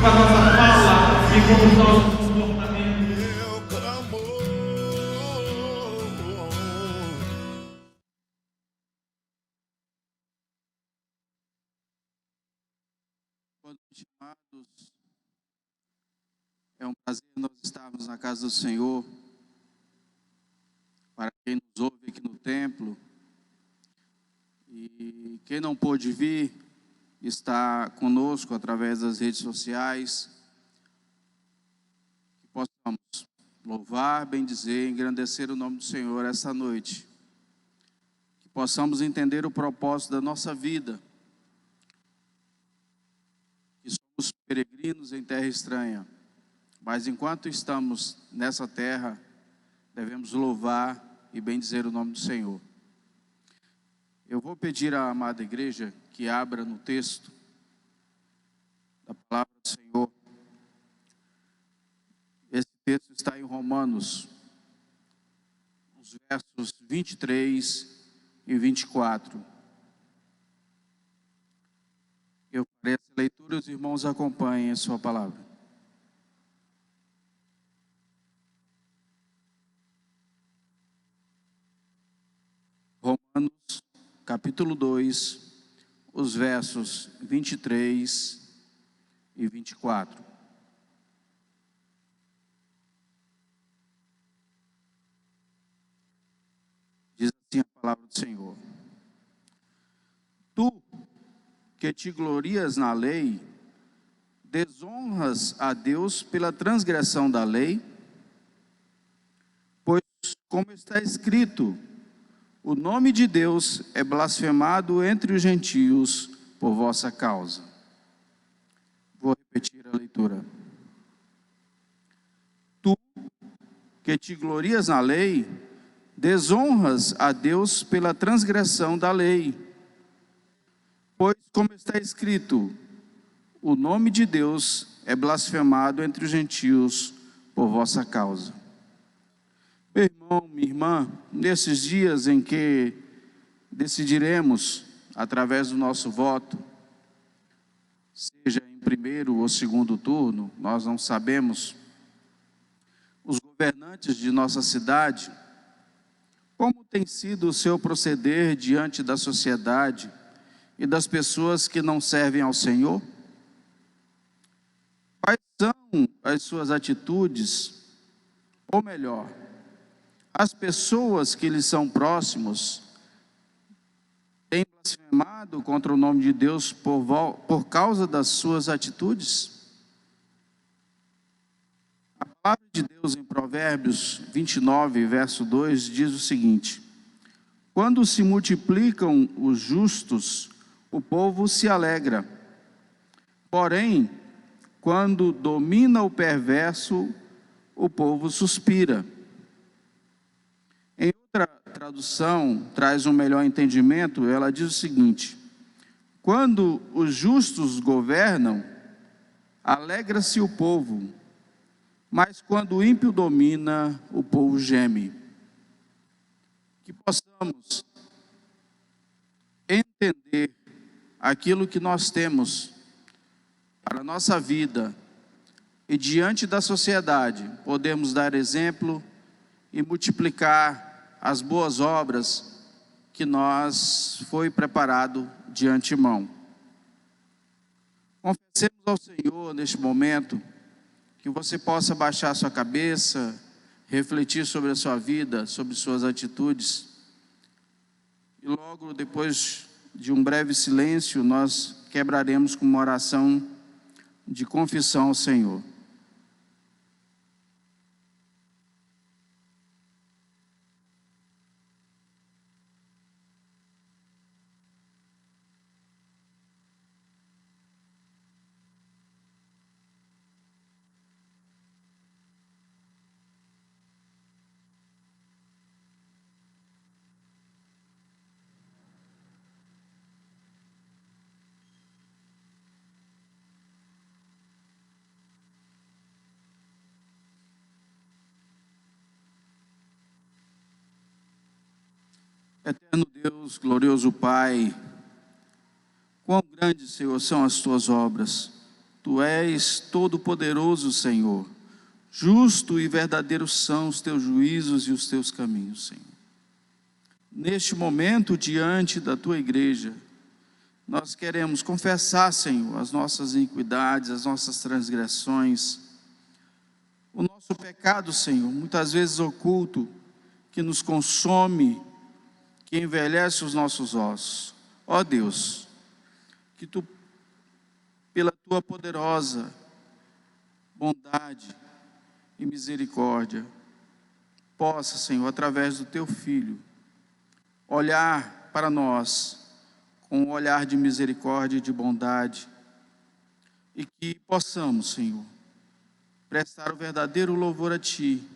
a nossa fala e com os nossos comportamentos. Meu clamor. Boa noite, amados. É um prazer nós estarmos na casa do Senhor. Para quem nos ouve aqui no templo e quem não pôde vir, está conosco através das redes sociais, que possamos louvar, bendizer, engrandecer o nome do Senhor esta noite, que possamos entender o propósito da nossa vida, que somos peregrinos em terra estranha, mas enquanto estamos nessa terra, devemos louvar e bendizer o nome do Senhor. Eu vou pedir à amada igreja que abra no texto da palavra do Senhor. Esse texto está em Romanos, os versos 23 e 24. Eu farei essa leitura e os irmãos acompanhem a sua palavra. Romanos, capítulo 2, os versos 23 e 24. Diz assim a palavra do Senhor: Tu, que te glorias na lei, desonras a Deus pela transgressão da lei? Pois, como está escrito, o nome de Deus é blasfemado entre os gentios por vossa causa. Vou repetir a leitura. Tu, que te glorias na lei, desonras a Deus pela transgressão da lei. Pois, como está escrito, o nome de Deus é blasfemado entre os gentios por vossa causa. Meu irmão, minha irmã, nesses dias em que decidiremos, através do nosso voto, seja em primeiro ou segundo turno, nós não sabemos, os governantes de nossa cidade, como tem sido o seu proceder diante da sociedade e das pessoas que não servem ao Senhor? Quais são as suas atitudes, ou melhor, as pessoas que lhes são próximos têm blasfemado contra o nome de Deus por causa das suas atitudes? A palavra de Deus em Provérbios 29, verso 2, diz o seguinte: quando se multiplicam os justos, o povo se alegra. Porém, quando domina o perverso, o povo suspira. Em outra tradução, traz um melhor entendimento, ela diz o seguinte: quando os justos governam, alegra-se o povo, mas quando o ímpio domina, o povo geme. Que possamos entender aquilo que nós temos para a nossa vida e diante da sociedade, podemos dar exemplo e multiplicar as boas obras que nós foi preparado de antemão. Confessemos ao Senhor neste momento, que você possa baixar sua cabeça, refletir sobre a sua vida, sobre suas atitudes, e logo depois de um breve silêncio, nós quebraremos com uma oração de confissão ao Senhor. Eterno Deus, glorioso Pai, quão grandes, Senhor, são as tuas obras. Tu és todo-poderoso, Senhor. Justo e verdadeiro são os teus juízos e os teus caminhos, Senhor. Neste momento, diante da tua igreja, nós queremos confessar, Senhor, as nossas iniquidades, as nossas transgressões, o nosso pecado, Senhor, muitas vezes oculto, que nos consome, que envelhece os nossos ossos. Ó Deus, que Tu, pela Tua poderosa bondade e misericórdia, possa, Senhor, através do Teu Filho, olhar para nós com um olhar de misericórdia e de bondade, e que possamos, Senhor, prestar o verdadeiro louvor a Ti,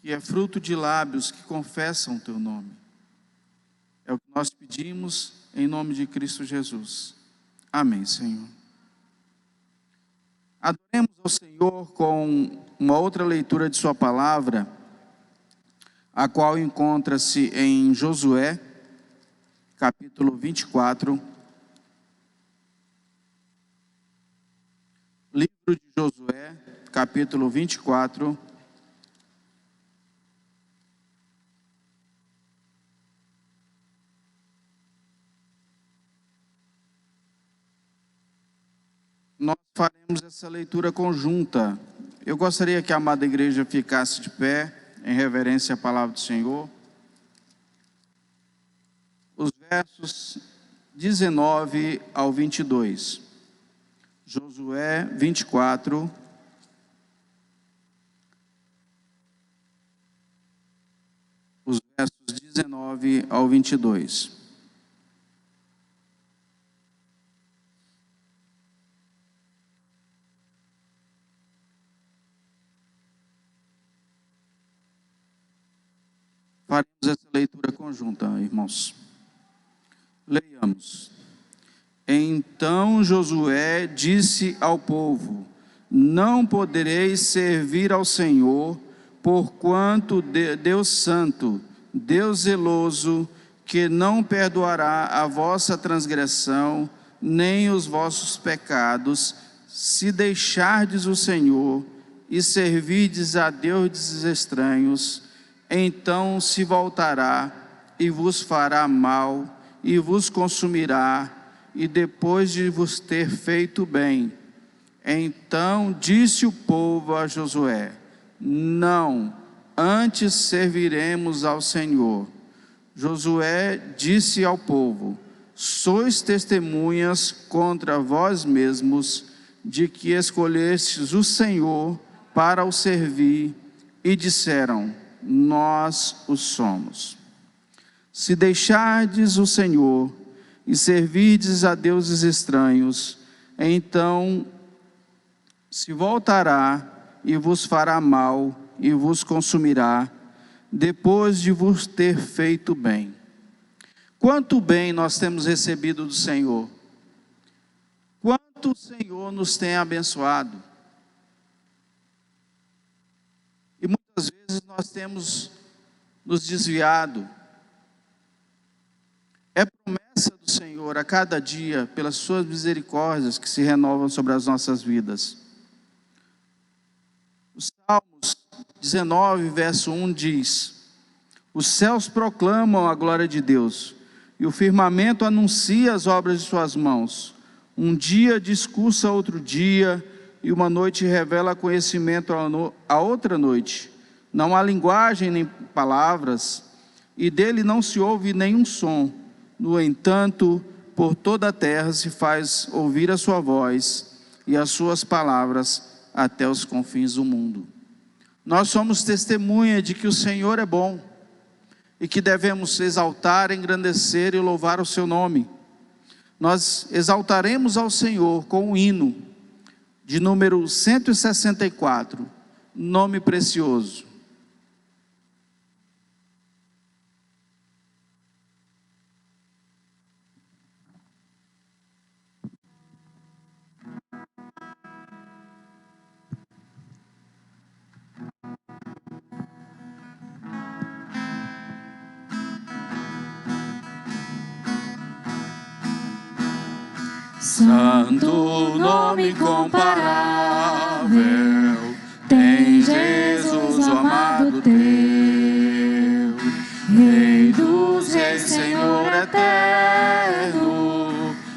que é fruto de lábios que confessam o Teu nome. É o que nós pedimos em nome de Cristo Jesus. Amém, Senhor. Adoremos ao Senhor com uma outra leitura de Sua palavra, a qual encontra-se em Josué, capítulo 24. Livro de Josué, capítulo 24. Nós faremos essa leitura conjunta. Eu gostaria que a amada igreja ficasse de pé, em reverência à palavra do Senhor. Os versos 19 ao 22. Josué 24. Os versos 19 ao 22. Faremos essa leitura conjunta, irmãos. Leiamos. Então Josué disse ao povo: não podereis servir ao Senhor, porquanto Deus santo, Deus zeloso, que não perdoará a vossa transgressão, nem os vossos pecados, se deixardes o Senhor e servirdes a deuses estranhos. Então se voltará e vos fará mal e vos consumirá, e depois de vos ter feito bem. Então disse o povo a Josué: não, antes serviremos ao Senhor. Josué disse ao povo: sois testemunhas contra vós mesmos, de que escolhestes o Senhor para o servir, e disseram: nós o somos. Se deixardes o Senhor e servirdes a deuses estranhos, então se voltará e vos fará mal e vos consumirá, depois de vos ter feito bem. Quanto bem nós temos recebido do Senhor, quanto o Senhor nos tem abençoado. E muitas vezes nós temos nos desviado. É promessa do Senhor a cada dia, pelas suas misericórdias que se renovam sobre as nossas vidas. Os Salmos 19, verso 1 diz: os céus proclamam a glória de Deus, e o firmamento anuncia as obras de suas mãos. Um dia discursa outro dia, e uma noite revela conhecimento a outra noite. Não há linguagem nem palavras, e dele não se ouve nenhum som. No entanto, por toda a terra se faz ouvir a sua voz, e as suas palavras até os confins do mundo. Nós somos testemunha de que o Senhor é bom, e que devemos exaltar, engrandecer e louvar o seu nome. Nós exaltaremos ao Senhor com o hino de número 164, nome precioso. Santo, nome incomparável, tem Jesus, o amado teu, Rei dos reis, Senhor eterno,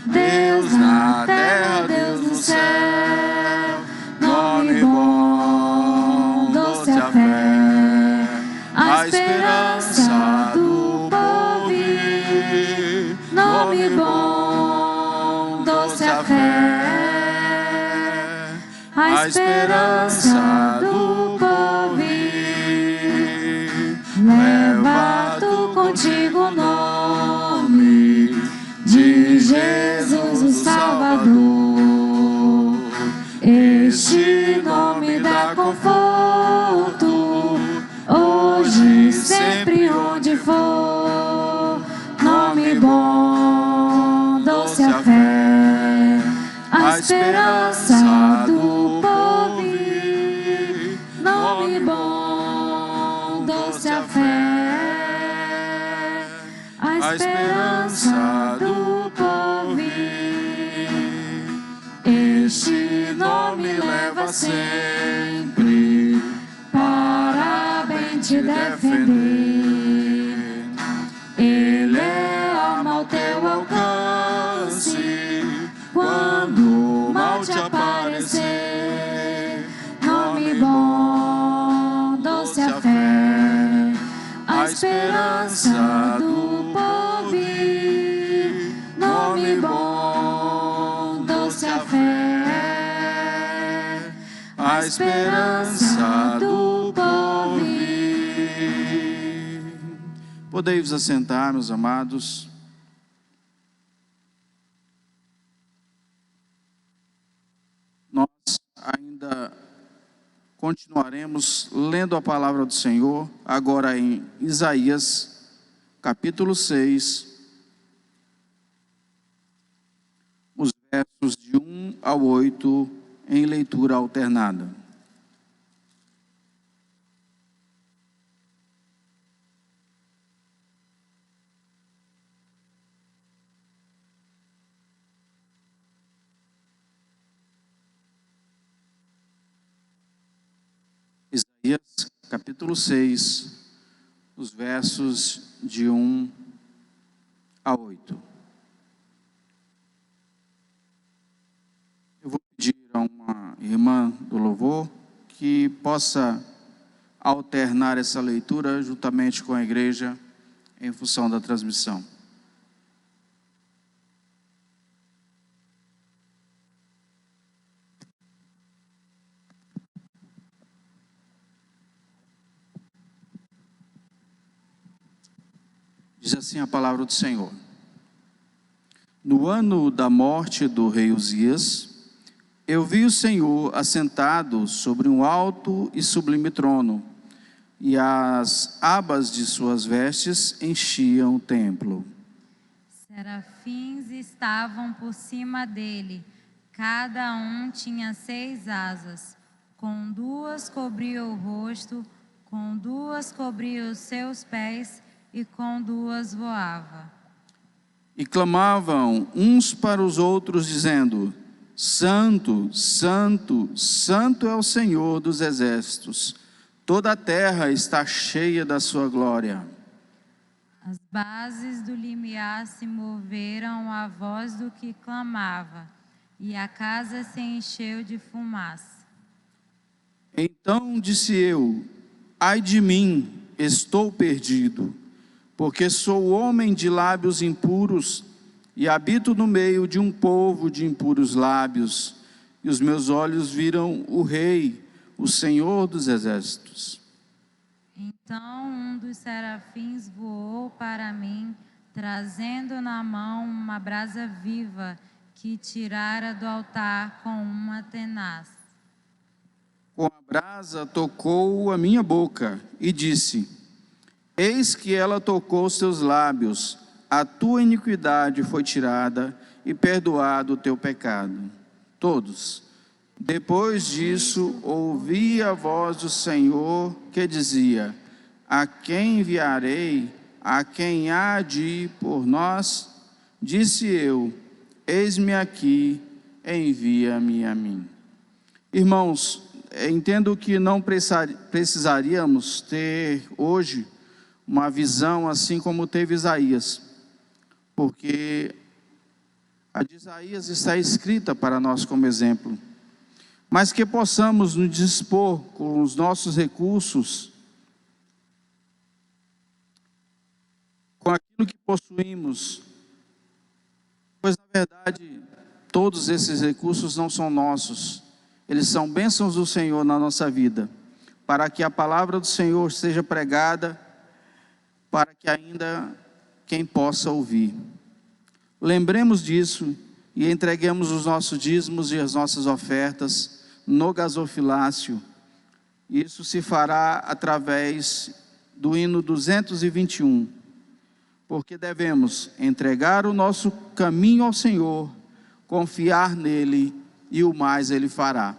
Deus na terra, Deus no céu, nome bom, doce a fé, a esperança do porvir, nome bom, doce a fé, a esperança do porvir, leva tu contigo o nome de Jesus o Salvador. Este nome dá conforto, hoje e sempre onde for, nome bom, doce a fé, a esperança do porvir, nome bom, doce a fé, a esperança do porvir. Este nome leva sempre para bem te defender. Ele é arma ao teu alcance quando o mal te aparecer. Nome bom, doce a fé, a esperança do porvir. Nome bom, doce a fé, a esperança do porvir. Podei-vos assentar, meus amados. Nós ainda continuaremos lendo a palavra do Senhor, agora em Isaías, capítulo 6, os versos de 1 ao 8, em leitura alternada. Isaías, capítulo 6, os versos de 1 a 8. Eu vou pedir a uma irmã do louvor que possa alternar essa leitura juntamente com a igreja em função da transmissão. Diz assim a palavra do Senhor: no ano da morte do rei Uzias, eu vi o Senhor assentado sobre um alto e sublime trono, e as abas de suas vestes enchiam o templo. Serafins estavam por cima dele, cada um tinha 6 asas, com 2 cobria o rosto, com 2 cobria os seus pés, e com 2 voava. E clamavam uns para os outros, dizendo: Santo, Santo, Santo é o Senhor dos exércitos, toda a terra está cheia da sua glória. As bases do limiar se moveram à voz do que clamava, e a casa se encheu de fumaça. Então disse eu: ai de mim, estou perdido, porque sou homem de lábios impuros e habito no meio de um povo de impuros lábios, e os meus olhos viram o Rei, o Senhor dos exércitos. Então um dos serafins voou para mim, trazendo na mão uma brasa viva que tirara do altar com uma tenaz. Com a brasa tocou a minha boca e disse: eis que ela tocou os teus lábios, a tua iniquidade foi tirada e perdoado o teu pecado. Todos. Depois disso, ouvi a voz do Senhor que dizia: a quem enviarei? A quem há de ir por nós? Disse eu: eis-me aqui, envia-me a mim. Irmãos, entendo que não precisaríamos ter hoje uma visão assim como teve Isaías, porque a de Isaías está escrita para nós como exemplo, mas que possamos nos dispor com os nossos recursos, com aquilo que possuímos, pois na verdade todos esses recursos não são nossos, eles são bênçãos do Senhor na nossa vida, para que a palavra do Senhor seja pregada, para que ainda quem possa ouvir. Lembremos disso e entreguemos os nossos dízimos e as nossas ofertas no gasofilácio. Isso se fará através do hino 221, porque devemos entregar o nosso caminho ao Senhor, confiar nele e o mais ele fará.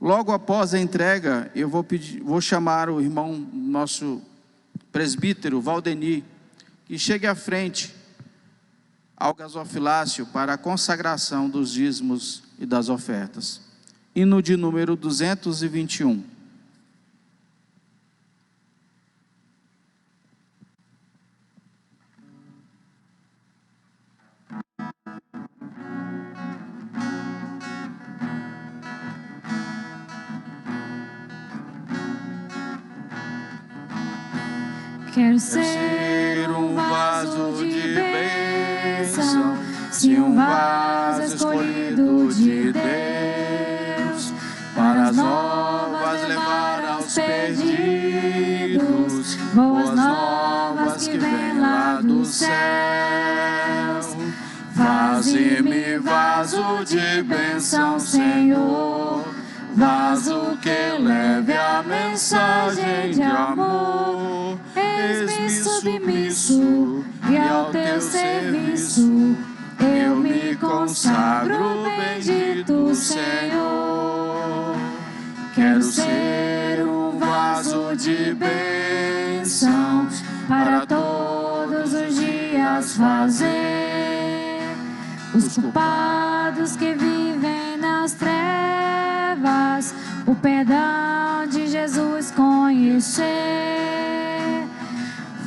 Logo após a entrega, eu vou chamar o irmão, nosso presbítero Valdeni, que chegue à frente ao gasofilácio para a consagração dos dízimos e das ofertas. Hino de número 221. Quero ser um vaso de bênção, sim, um vaso escolhido de Deus, para as novas levar aos perdidos, boas novas que vêm lá do céu. Faze-me vaso de bênção, Senhor, vaso que leve a mensagem de amor. Eis-me submisso e ao teu serviço eu me consagro, bendito Senhor. Quero ser um vaso de bênção para todos os dias fazer os culpados que vivem nas trevas o perdão de Jesus conhecer.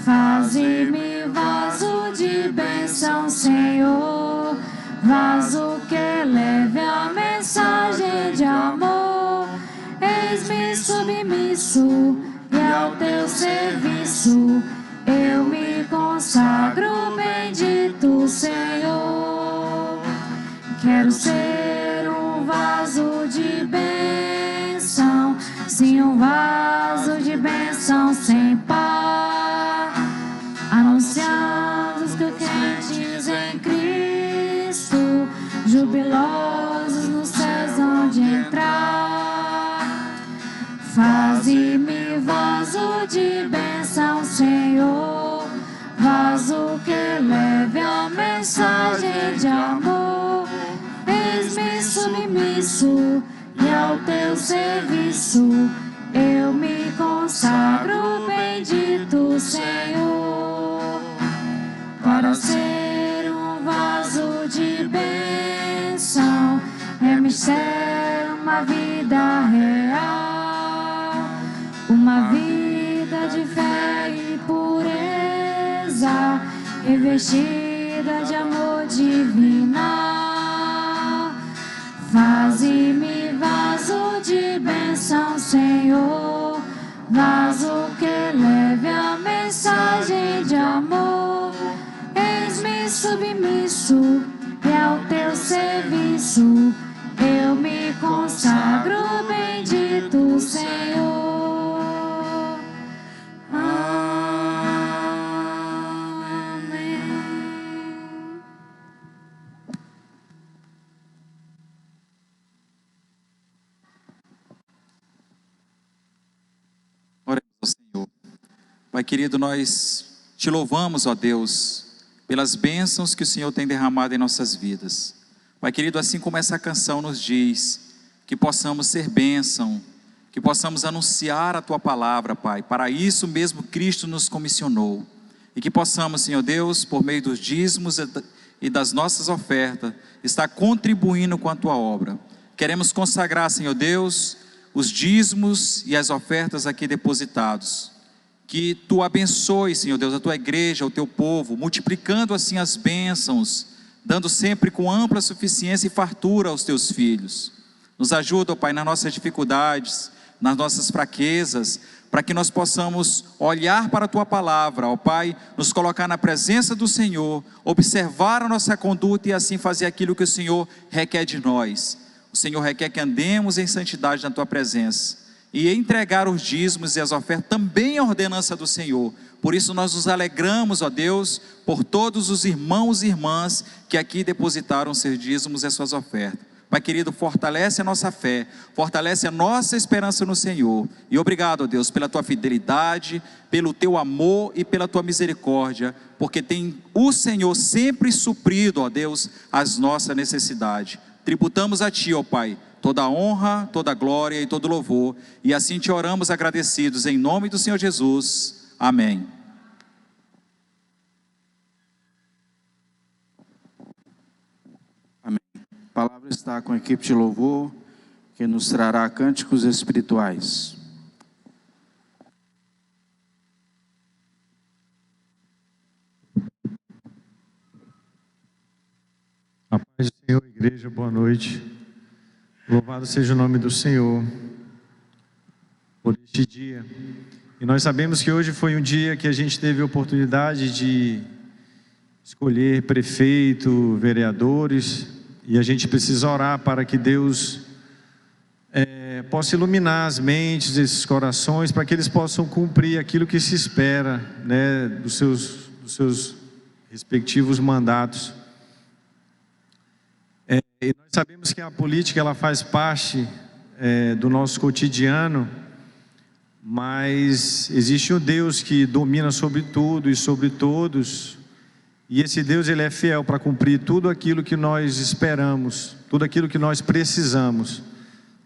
Faze-me vaso de bênção, Senhor, vaso que leve a mensagem de amor. Eis-me submisso e ao teu serviço eu me consagro, bendito Senhor. Quero ser um vaso de bênção, sim, um vaso de bênção sem par, anunciando os que crentes em Cristo, jubilosos nos céus onde entrar. Faze-me vaso de bênção, Senhor, vaso que leve a mensagem de amor. Eis-me submisso e ao teu serviço eu me consagro, bendito Senhor. Para ser um vaso de bênção é-me ser uma vida real, uma vida de fé e pureza, revestida de amor divinal. Faze-me vaso de bênção, Senhor, vaso que leve a mensagem de amor. Eis-me submisso e ao teu serviço eu me consagro, bendito Senhor. Amém. Oremos ao Senhor. Pai querido, nós te louvamos, ó Deus, pelas bênçãos que o Senhor tem derramado em nossas vidas. Pai querido, assim como essa canção nos diz, que possamos ser bênção, que possamos anunciar a Tua palavra, Pai. Para isso mesmo Cristo nos comissionou. E que possamos, Senhor Deus, por meio dos dízimos e das nossas ofertas está contribuindo com a tua obra. Queremos consagrar, Senhor Deus, os dízimos e as ofertas aqui depositados. Que tu abençoe, Senhor Deus, a tua igreja, o teu povo, multiplicando assim as bênçãos, dando sempre com ampla suficiência e fartura aos teus filhos. Nos ajuda, ó Pai, nas nossas dificuldades, nas nossas fraquezas, para que nós possamos olhar para a tua palavra, ó Pai, nos colocar na presença do Senhor, observar a nossa conduta e assim fazer aquilo que o Senhor requer de nós. O Senhor requer que andemos em santidade na tua presença e entregar os dízimos e as ofertas também é ordenança do Senhor. Por isso nós nos alegramos, ó Deus, por todos os irmãos e irmãs que aqui depositaram seus dízimos e as suas ofertas. Pai querido, fortalece a nossa fé, fortalece a nossa esperança no Senhor. E obrigado, ó Deus, pela tua fidelidade, pelo teu amor e pela tua misericórdia, porque tem o Senhor sempre suprido, ó Deus, as nossas necessidades. Tributamos a ti, ó Pai, toda a honra, toda a glória e todo o louvor, e assim te oramos agradecidos, em nome do Senhor Jesus. Amém. Amém. A palavra está com a equipe de louvor, que nos trará cânticos espirituais. A paz do Senhor, igreja, boa noite. Louvado seja o nome do Senhor por este dia. E nós sabemos que hoje foi um dia que a gente teve a oportunidade de escolher prefeito, vereadores, e a gente precisa orar para que Deus possa iluminar as mentes desses corações, para que eles possam cumprir aquilo que se espera, né, dos seus respectivos mandatos. E nós sabemos que a política ela faz parte do nosso cotidiano, mas existe um Deus que domina sobre tudo e sobre todos, e esse Deus ele é fiel para cumprir tudo aquilo que nós esperamos, tudo aquilo que nós precisamos,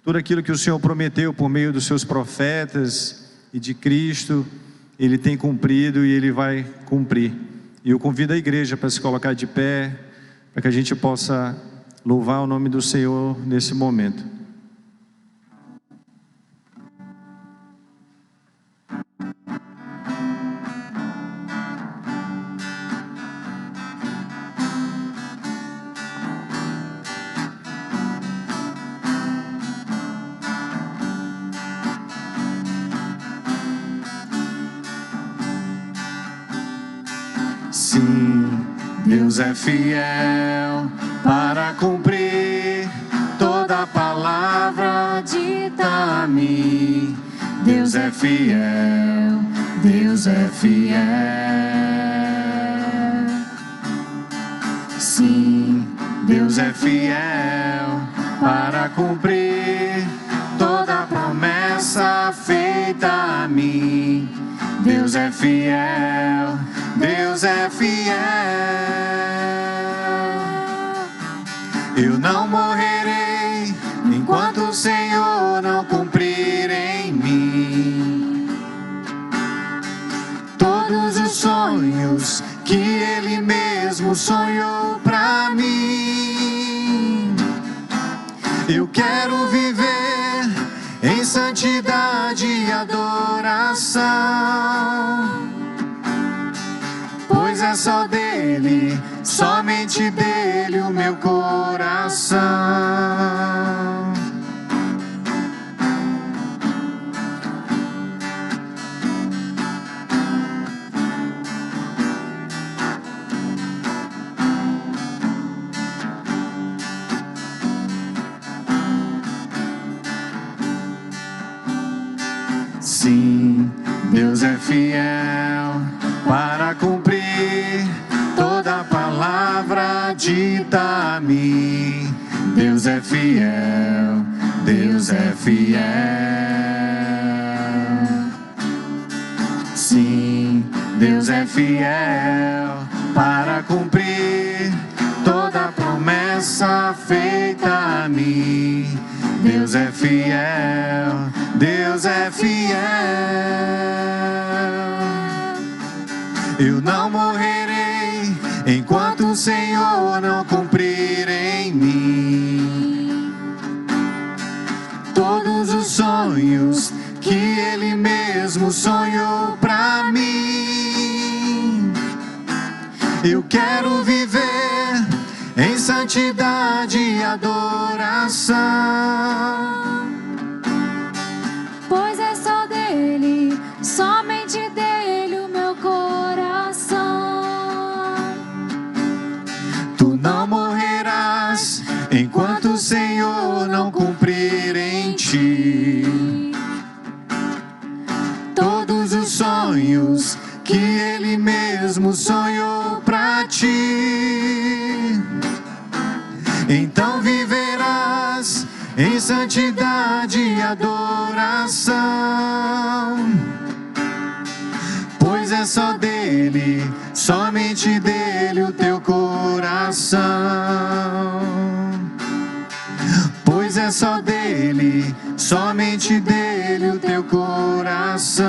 tudo aquilo que o Senhor prometeu por meio dos seus profetas e de Cristo, Ele tem cumprido e Ele vai cumprir. E eu convido a igreja para se colocar de pé, para que a gente possa louvar o nome do Senhor nesse momento. Sim, Deus é fiel para cumprir toda palavra dita a mim. Deus é fiel, Deus é fiel. Sim, Deus é fiel para cumprir toda promessa feita a mim. Deus é fiel, Deus é fiel. Eu não morrerei enquanto o Senhor não cumprir em mim todos os sonhos que Ele mesmo sonhou pra mim. Eu quero viver em santidade e adoração, pois é só dele, somente dele o meu coração. Sim, Deus é fiel para cumprir toda palavra dita a mim. Deus é fiel, Deus é fiel. Sim, Deus é fiel para cumprir toda promessa feita a mim. Deus é fiel, Deus é fiel. Eu não morrerei enquanto o Senhor não cumprir em mim todos os sonhos que Ele mesmo sonhou pra mim. Eu quero viver em santidade e adoração, pois é só dele, somente dele o meu coração. Tu não morrerás enquanto o Senhor não cumprir em ti todos os sonhos que Ele mesmo sonhou pra ti. Então viverás em santidade e adoração, pois é só dele, somente dele o teu coração. Pois é só dele, somente dele o teu coração.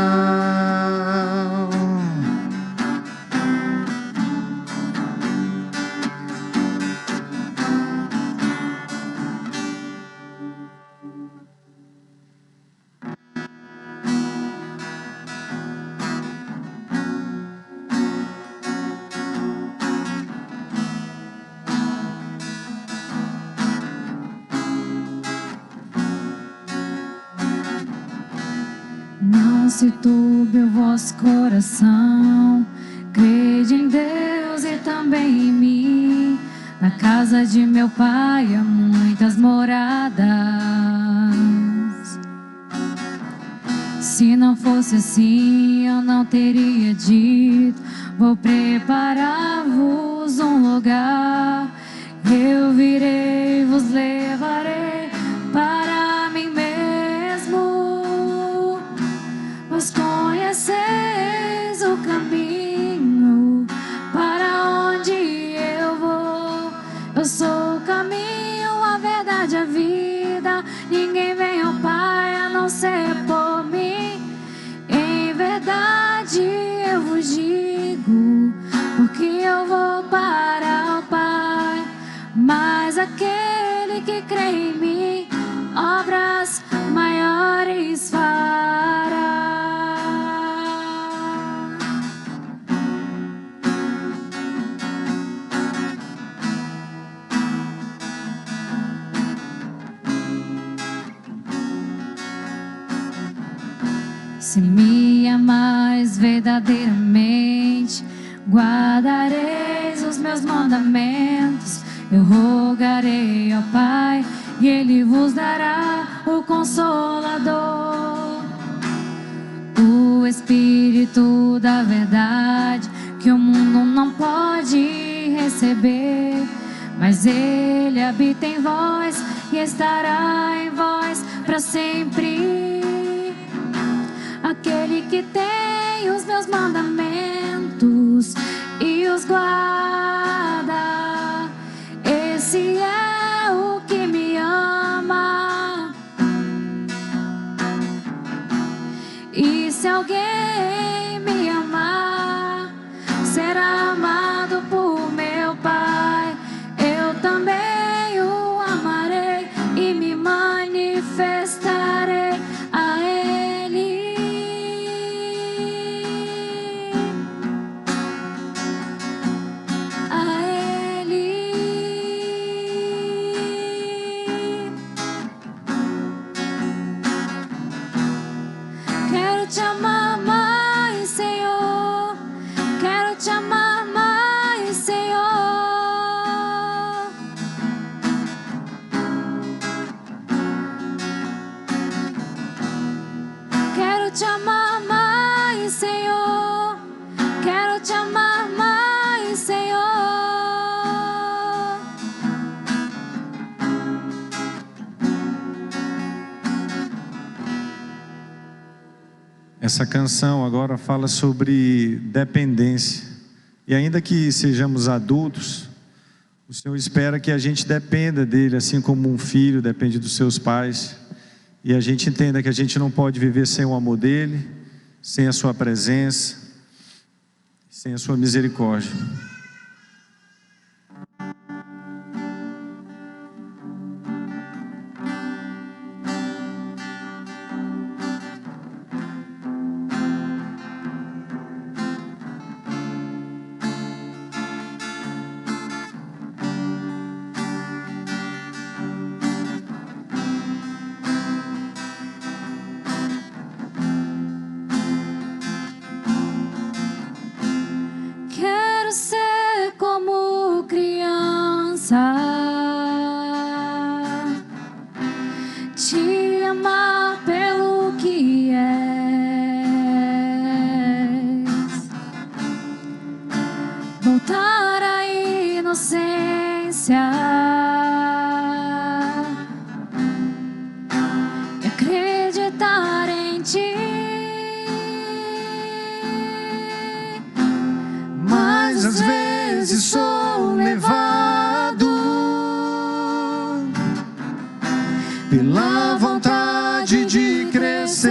Não se turbe o vosso coração, crede em Deus e também em mim. Na casa de meu pai há muitas moradas. Se não fosse assim, eu não teria dito: vou preparar-vos um lugar. Eu virei, vos levarei para mim mesmo. Vós conheceis o caminho para onde eu vou. Eu sou o caminho, a verdade, a vida. Ninguém vem ao Pai a não ser por mim. Em verdade eu vos digo, porque eu vou para o Pai. Mas aquele que crê em mim, obras maiores fará. Se me amais verdadeiramente, guardareis os meus mandamentos. Eu rogarei ao Pai e Ele vos dará o Consolador, o Espírito da verdade, que o mundo não pode receber, mas Ele habita em vós e estará em vós para sempre. Aquele que tem os meus mandamentos e os guarda, esse é o que me ama. E se alguém me amar, será amado por meu Pai. Eu também o amarei e me manifestarei a Ele. A Ele. Quero te amar mais, Senhor. Quero te amar mais, Senhor. Quero te amar mais, Senhor. Quero te amar mais, Senhor. Essa canção agora fala sobre dependência. E ainda que sejamos adultos, o Senhor espera que a gente dependa dEle, assim como um filho depende dos seus pais. E a gente entenda que a gente não pode viver sem o amor dEle, sem a sua presença, sem a sua misericórdia. e acreditar em Ti. Mas às vezes sou levado pela vontade de crescer.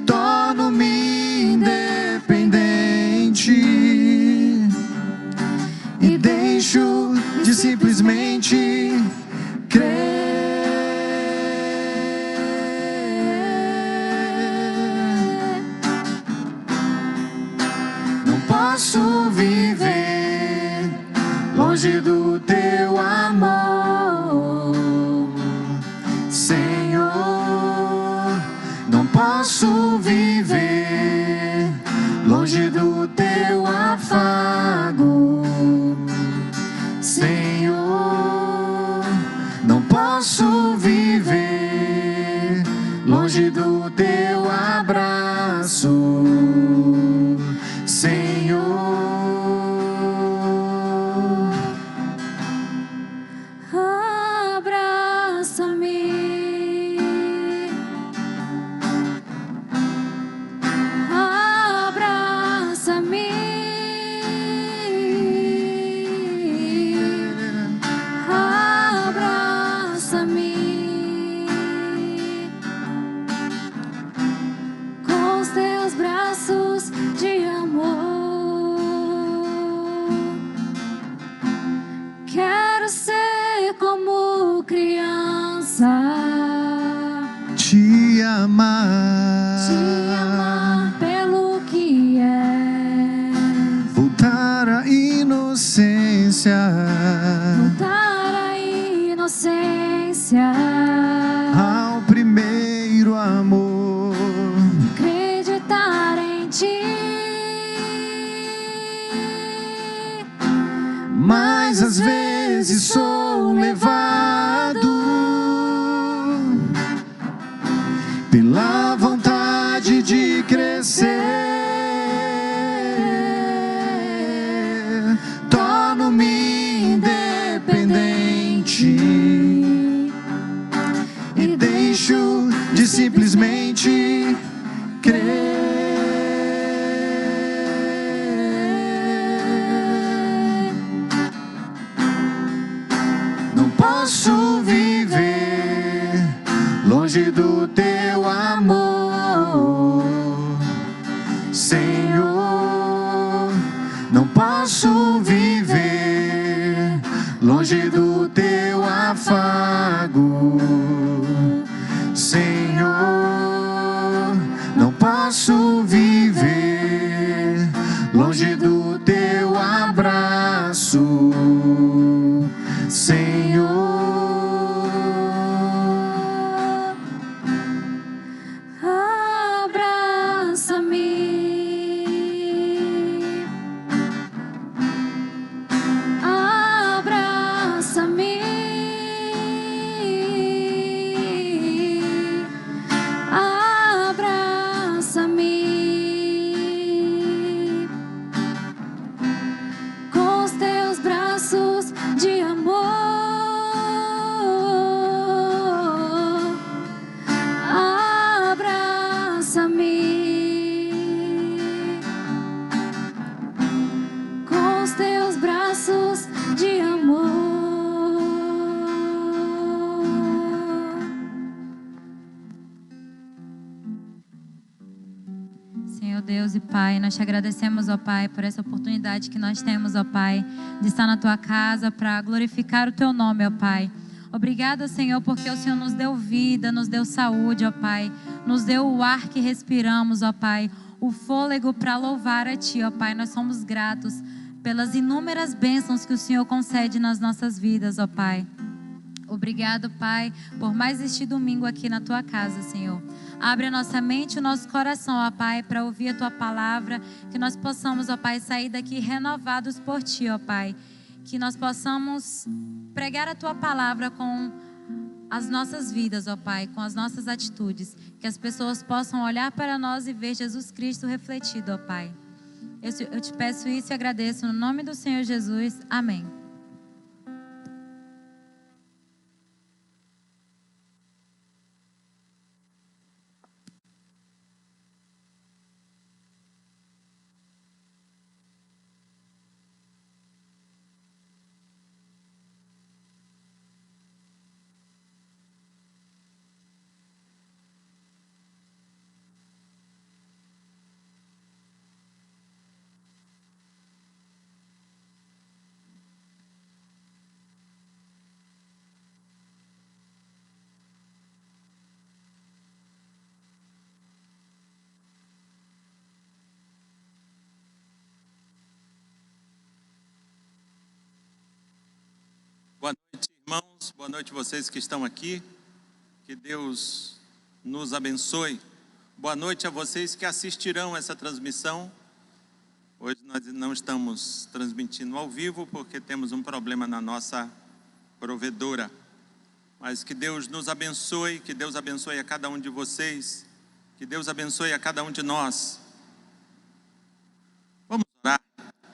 Torno-me independente e deixo de simplesmente crer. Não posso viver longe do Teu amor, Senhor. Não posso viver longe do Teu afago, Senhor. Não posso viver longe do Teu abraço, Senhor. Abraça-me, abraça-me, abraça-me com os Teus braços de amor. Quero ser como criança, Te amar, pelo que é, voltar à inocência, voltar à inocência, ao primeiro amor. acreditar em Ti. Mas às vezes sou levado pela vontade de crescer. Torno-me independente e deixo de simplesmente crer. Não posso viver longe do Teu amor, Senhor. Não posso viver longe do Teu afago, Senhor. Não posso viver longe do Teu abraço, Senhor. Abraça-me, abraça-me, abraça-me com os Teus braços de amor. Abraça-me com os Teus braços de amor. Senhor Deus e Pai, nós te agradecemos, ó Pai, por essa oportunidade que nós temos, ó Pai, de estar na Tua casa para glorificar o Teu nome, ó Pai. Obrigada, Senhor, porque o Senhor nos deu vida, nos deu saúde, ó Pai, nos deu o ar que respiramos, ó Pai, o fôlego para louvar a Ti, ó Pai. Nós somos gratos pelas inúmeras bênçãos que o Senhor concede nas nossas vidas, ó Pai. Obrigado, Pai, por mais este domingo aqui na Tua casa, Senhor. Abre a nossa mente e o nosso coração, ó Pai, para ouvir a Tua palavra, que nós possamos, ó Pai, sair daqui renovados por Ti, ó Pai. Que nós possamos pregar a Tua palavra com as nossas vidas, ó Pai, com as nossas atitudes. Que as pessoas possam olhar para nós e ver Jesus Cristo refletido, ó Pai. Eu te peço isso e agradeço no nome do Senhor Jesus. Amém. Boa noite, irmãos. Boa noite vocês que estão aqui. Que Deus nos abençoe. Boa noite a vocês que assistirão essa transmissão. Hoje nós não estamos transmitindo ao vivo porque temos um problema na nossa provedora. Mas que Deus nos abençoe, que Deus abençoe a cada um de vocês, que Deus abençoe a cada um de nós. Vamos orar.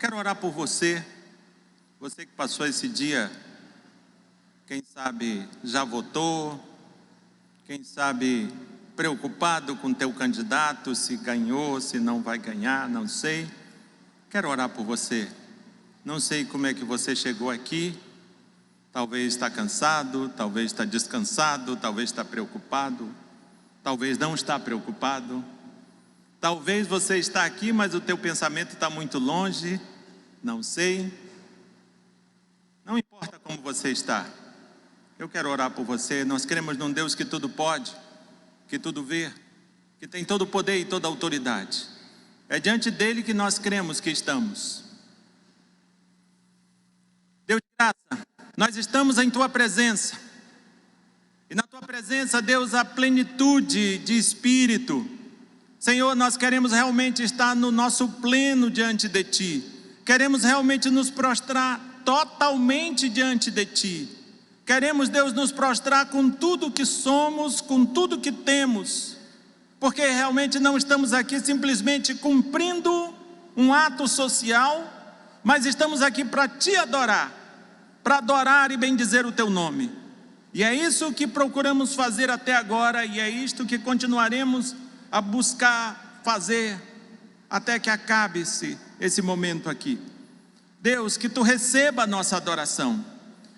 Quero orar por você, você que passou esse dia, quem sabe já votou, quem sabe preocupado com teu candidato, se ganhou, se não vai ganhar, não sei. Quero orar por você. Não sei como é que você chegou aqui. Talvez está cansado, talvez está descansado, talvez está preocupado, talvez não está preocupado. Talvez você está aqui, mas o teu pensamento está muito longe, não sei. Não importa como você está. Eu quero orar por você. Nós cremos num Deus que tudo pode, que tudo vê, que tem todo o poder e toda a autoridade. É diante dele que nós cremos que estamos. Deus de graça, nós estamos em tua presença. E na tua presença, Deus, há plenitude de espírito. Senhor, nós queremos realmente estar no nosso pleno diante de ti. Queremos realmente nos prostrar totalmente diante de ti. Queremos, Deus, nos prostrar com tudo que somos, com tudo que temos, porque realmente não estamos aqui simplesmente cumprindo um ato social, mas estamos aqui para te adorar, para adorar e bendizer o teu nome. E é isso que procuramos fazer até agora, e é isto que continuaremos a buscar fazer até que acabe-se esse momento aqui. Deus, que tu receba a nossa adoração.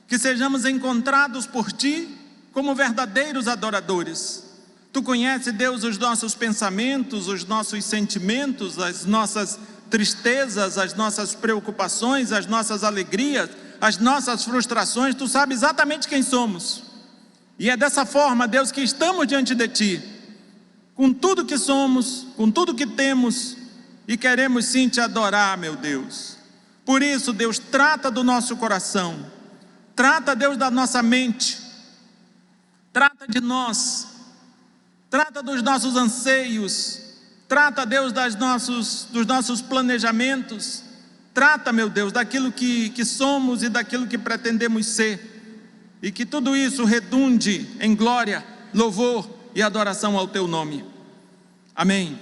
Que sejamos encontrados por ti como verdadeiros adoradores. Tu conheces, Deus, os nossos pensamentos, os nossos sentimentos, as nossas tristezas, as nossas preocupações, as nossas alegrias, as nossas frustrações. Tu sabes exatamente quem somos. E é dessa forma, Deus, que estamos diante de ti, com tudo que somos, com tudo que temos, e queremos sim te adorar, meu Deus. Por isso, Deus, trata do nosso coração. Trata, Deus, da nossa mente, trata de nós, trata dos nossos anseios, trata, Deus, dos nossos planejamentos, trata, meu Deus, daquilo que somos e daquilo que pretendemos ser, e que tudo isso redunde em glória, louvor e adoração ao teu nome. Amém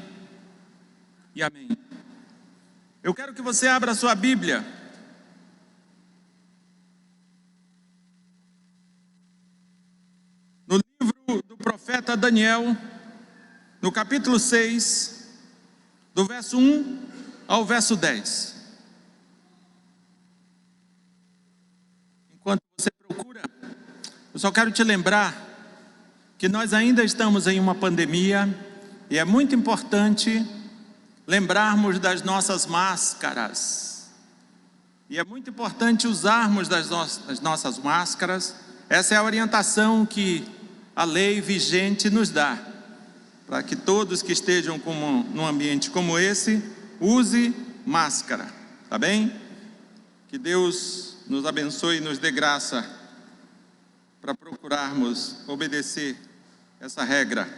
e amém. Eu quero que você abra a sua Bíblia no livro do profeta Daniel, no capítulo 6, do verso 1 ao verso 10. Enquanto você procura, eu só quero te lembrar que nós ainda estamos em uma pandemia e é muito importante lembrarmos das nossas máscaras. E é muito importante usarmos das nossas máscaras. Essa é a orientação que a lei vigente nos dá, para que todos que estejam num ambiente como esse, use máscara, tá bem? Que Deus nos abençoe e nos dê graça para procurarmos obedecer essa regra.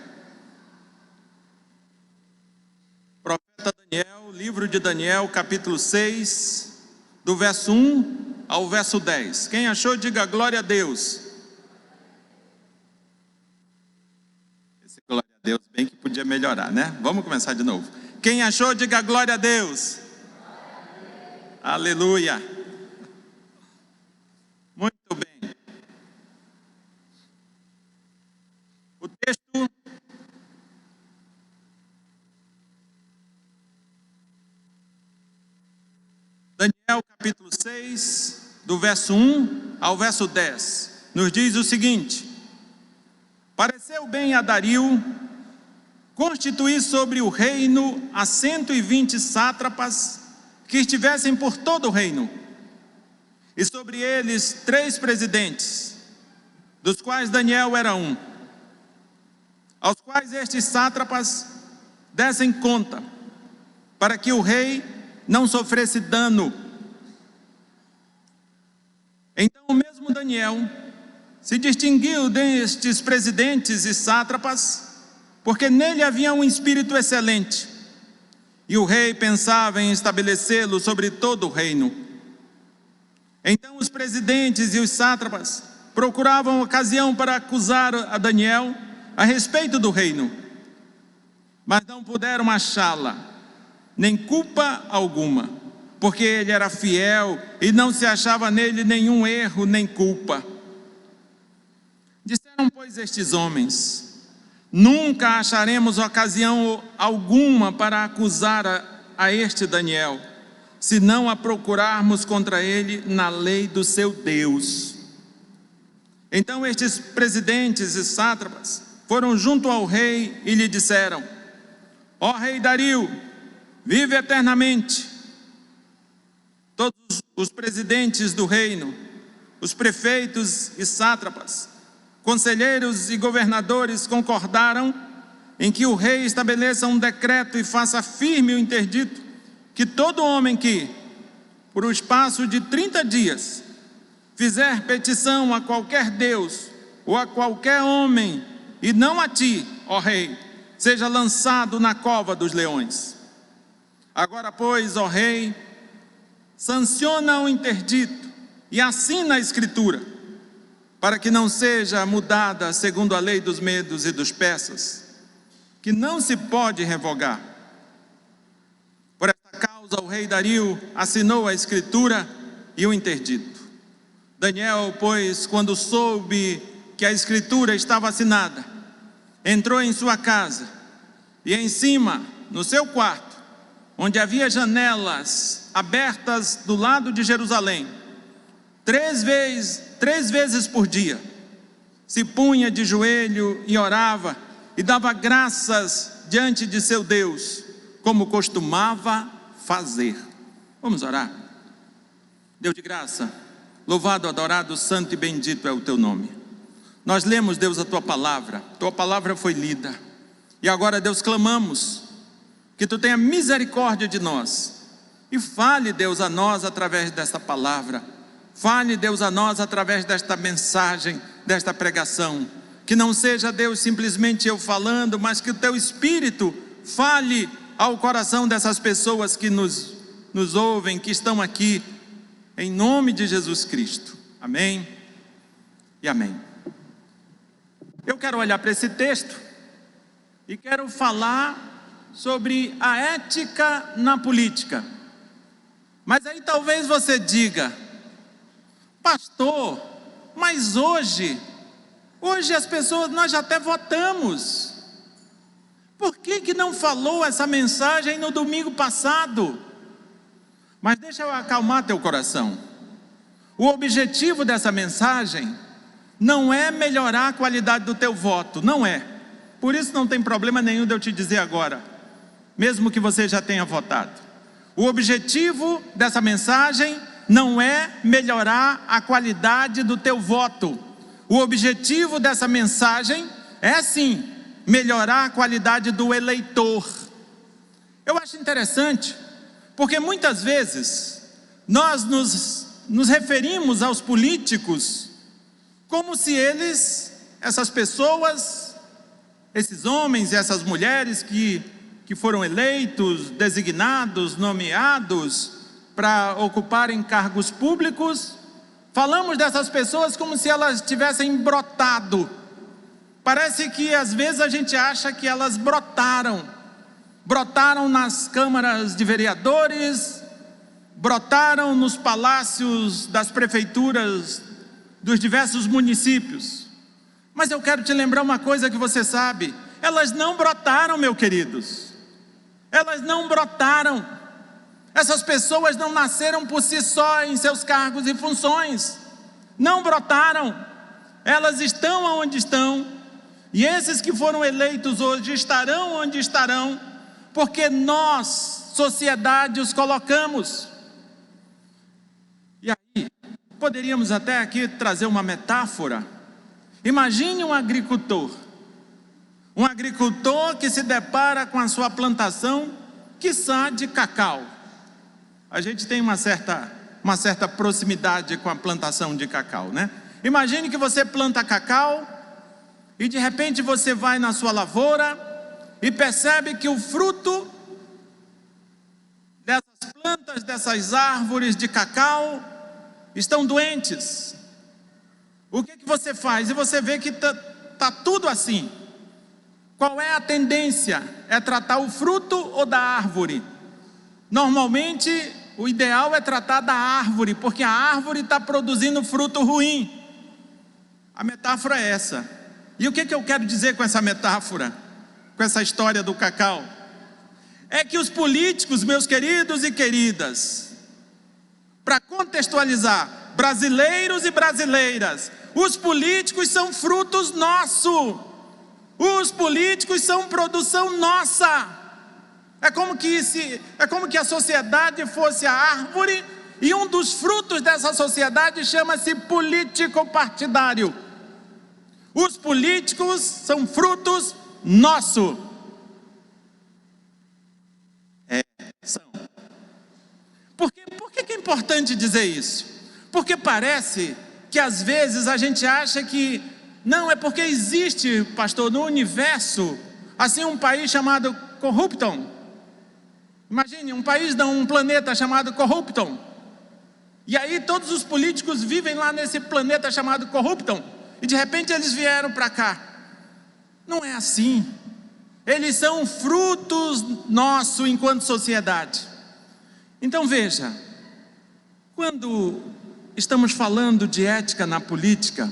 Profeta Daniel, livro de Daniel, capítulo 6, do verso 1 ao verso 10. Quem achou, diga glória a Deus. Esse glória a Deus bem que podia melhorar, né? Vamos começar de novo. Quem achou, diga glória a Deus. Aleluia. Muito bem. O texto Daniel capítulo 6, do verso 1 ao verso 10, nos diz o seguinte: pareceu bem a Dario constituir sobre o reino a 120 sátrapas que estivessem por todo o reino, e sobre eles 3 presidentes, dos quais Daniel era um, aos quais estes sátrapas dessem conta, para que o rei não sofresse dano. Então o mesmo Daniel se distinguiu destes presidentes e sátrapas, porque nele havia um espírito excelente, e o rei pensava em estabelecê-lo sobre todo o reino. Então os presidentes e os sátrapas procuravam ocasião para acusar a Daniel a respeito do reino, mas não puderam achá-la, nem culpa alguma, porque ele era fiel e não se achava nele nenhum erro nem culpa. Disseram, pois, estes homens: nunca acharemos ocasião alguma para acusar a este Daniel, se não a procurarmos contra ele na lei do seu Deus. Então estes presidentes e sátrapas foram junto ao rei e lhe disseram: ó rei Dario, vive eternamente. Todos os presidentes do reino, os prefeitos e sátrapas, conselheiros e governadores concordaram em que o rei estabeleça um decreto e faça firme o interdito que todo homem que, por um espaço de 30 dias, fizer petição a qualquer Deus ou a qualquer homem, e não a ti, ó rei, seja lançado na cova dos leões. Agora, pois, ó rei, sanciona o interdito e assina a escritura, para que não seja mudada segundo a lei dos medos e dos persas, que não se pode revogar. Por essa causa o rei Dario assinou a escritura e o interdito. Daniel, pois, quando soube que a escritura estava assinada, entrou em sua casa, e em cima, no seu quarto, onde havia janelas abertas do lado de Jerusalém, 3 vezes por dia, se punha de joelho e orava, e dava graças diante de seu Deus, como costumava fazer. Vamos orar. Deus de graça, louvado, adorado, santo e bendito é o teu nome. Nós lemos, Deus, a tua palavra foi lida, e agora, Deus, clamamos que tu tenha misericórdia de nós, e fale, Deus, a nós através desta palavra. Fale, Deus, a nós através desta mensagem, desta pregação. Que não seja, Deus, simplesmente eu falando, mas que o teu Espírito fale ao coração dessas pessoas que nos ouvem, que estão aqui, em nome de Jesus Cristo. Amém e amém. Eu quero olhar para esse texto e quero falar sobre a ética na política. Mas aí talvez você diga: pastor, mas hoje as pessoas, nós já até votamos. Por que não falou essa mensagem no domingo passado? Mas deixa eu acalmar teu coração. O objetivo dessa mensagem não é melhorar a qualidade do teu voto, não é. Por isso não tem problema nenhum de eu te dizer agora, mesmo que você já tenha votado. O objetivo dessa mensagem não é melhorar a qualidade do teu voto. O objetivo dessa mensagem é sim melhorar a qualidade do eleitor. Eu acho interessante, porque muitas vezes nós nos referimos aos políticos como se essas pessoas, esses homens e essas mulheres que foram eleitos, designados, nomeados para ocuparem cargos públicos, falamos dessas pessoas como se elas tivessem brotado. Parece que às vezes a gente acha que elas brotaram nas câmaras de vereadores, brotaram nos palácios das prefeituras dos diversos municípios. Mas eu quero te lembrar uma coisa que você sabe: elas não brotaram, meus queridos. Elas não brotaram. Essas pessoas não nasceram por si só em seus cargos e funções. Não brotaram. Elas estão onde estão. E esses que foram eleitos hoje estarão onde estarão, porque nós, sociedade, os colocamos. E aí, poderíamos até aqui trazer uma metáfora. Imagine um agricultor que se depara com a sua plantação, quiçá de cacau. A gente tem uma certa proximidade com a plantação de cacau, né? Imagine que você planta cacau e de repente você vai na sua lavoura e percebe que o fruto dessas plantas, dessas árvores de cacau estão doentes. O que você faz? E você vê que tá tudo assim. Qual é a tendência? É tratar o fruto ou da árvore? Normalmente, o ideal é tratar da árvore, porque a árvore está produzindo fruto ruim. A metáfora é essa. E o que eu quero dizer com essa metáfora? Com essa história do cacau? É que os políticos, meus queridos e queridas, para contextualizar, brasileiros e brasileiras, os políticos são frutos nossos. Os políticos são produção nossa. É como que a sociedade fosse a árvore, e um dos frutos dessa sociedade chama-se político partidário. Os políticos são frutos nossos. São. Por que é importante dizer isso? Porque parece que às vezes a gente acha que não, é porque existe, pastor, no universo, assim, um país chamado Corrupton. Imagine, um planeta chamado Corrupton. E aí todos os políticos vivem lá nesse planeta chamado Corrupton. E de repente eles vieram para cá. Não é assim. Eles são frutos nossos enquanto sociedade. Então veja, quando estamos falando de ética na política,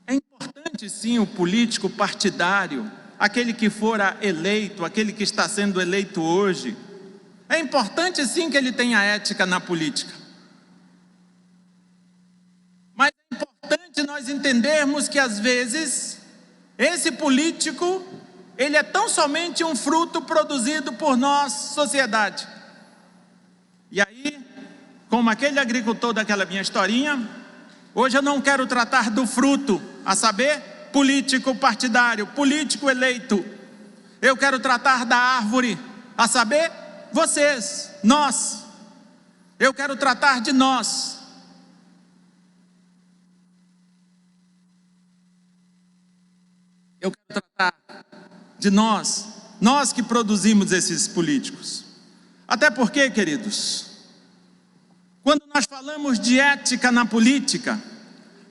é importante sim o político partidário, aquele que fora eleito, aquele que está sendo eleito hoje. É importante sim que ele tenha ética na política. Mas é importante nós entendermos que às vezes esse político, ele é tão somente um fruto produzido por nós, sociedade. E aí, como aquele agricultor daquela minha historinha, hoje eu não quero tratar do fruto, a saber, político partidário, político eleito. Eu quero tratar da árvore, a saber, vocês, nós. Eu quero tratar de nós. Eu quero tratar de nós que produzimos esses políticos. Até porque, queridos, quando nós falamos de ética na política,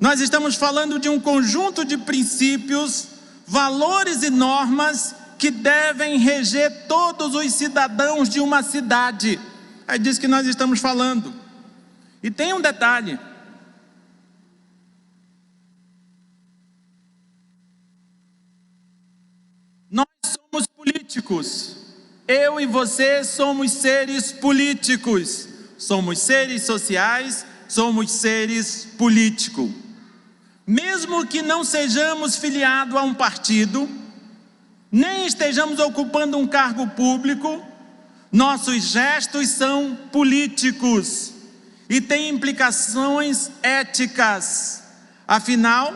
nós estamos falando de um conjunto de princípios, valores e normas que devem reger todos os cidadãos de uma cidade. É disso que nós estamos falando. E tem um detalhe. Nós somos políticos. Eu e você somos seres políticos. Somos seres sociais, somos seres políticos. Mesmo que não sejamos filiados a um partido, nem estejamos ocupando um cargo público, nossos gestos são políticos e têm implicações éticas. Afinal,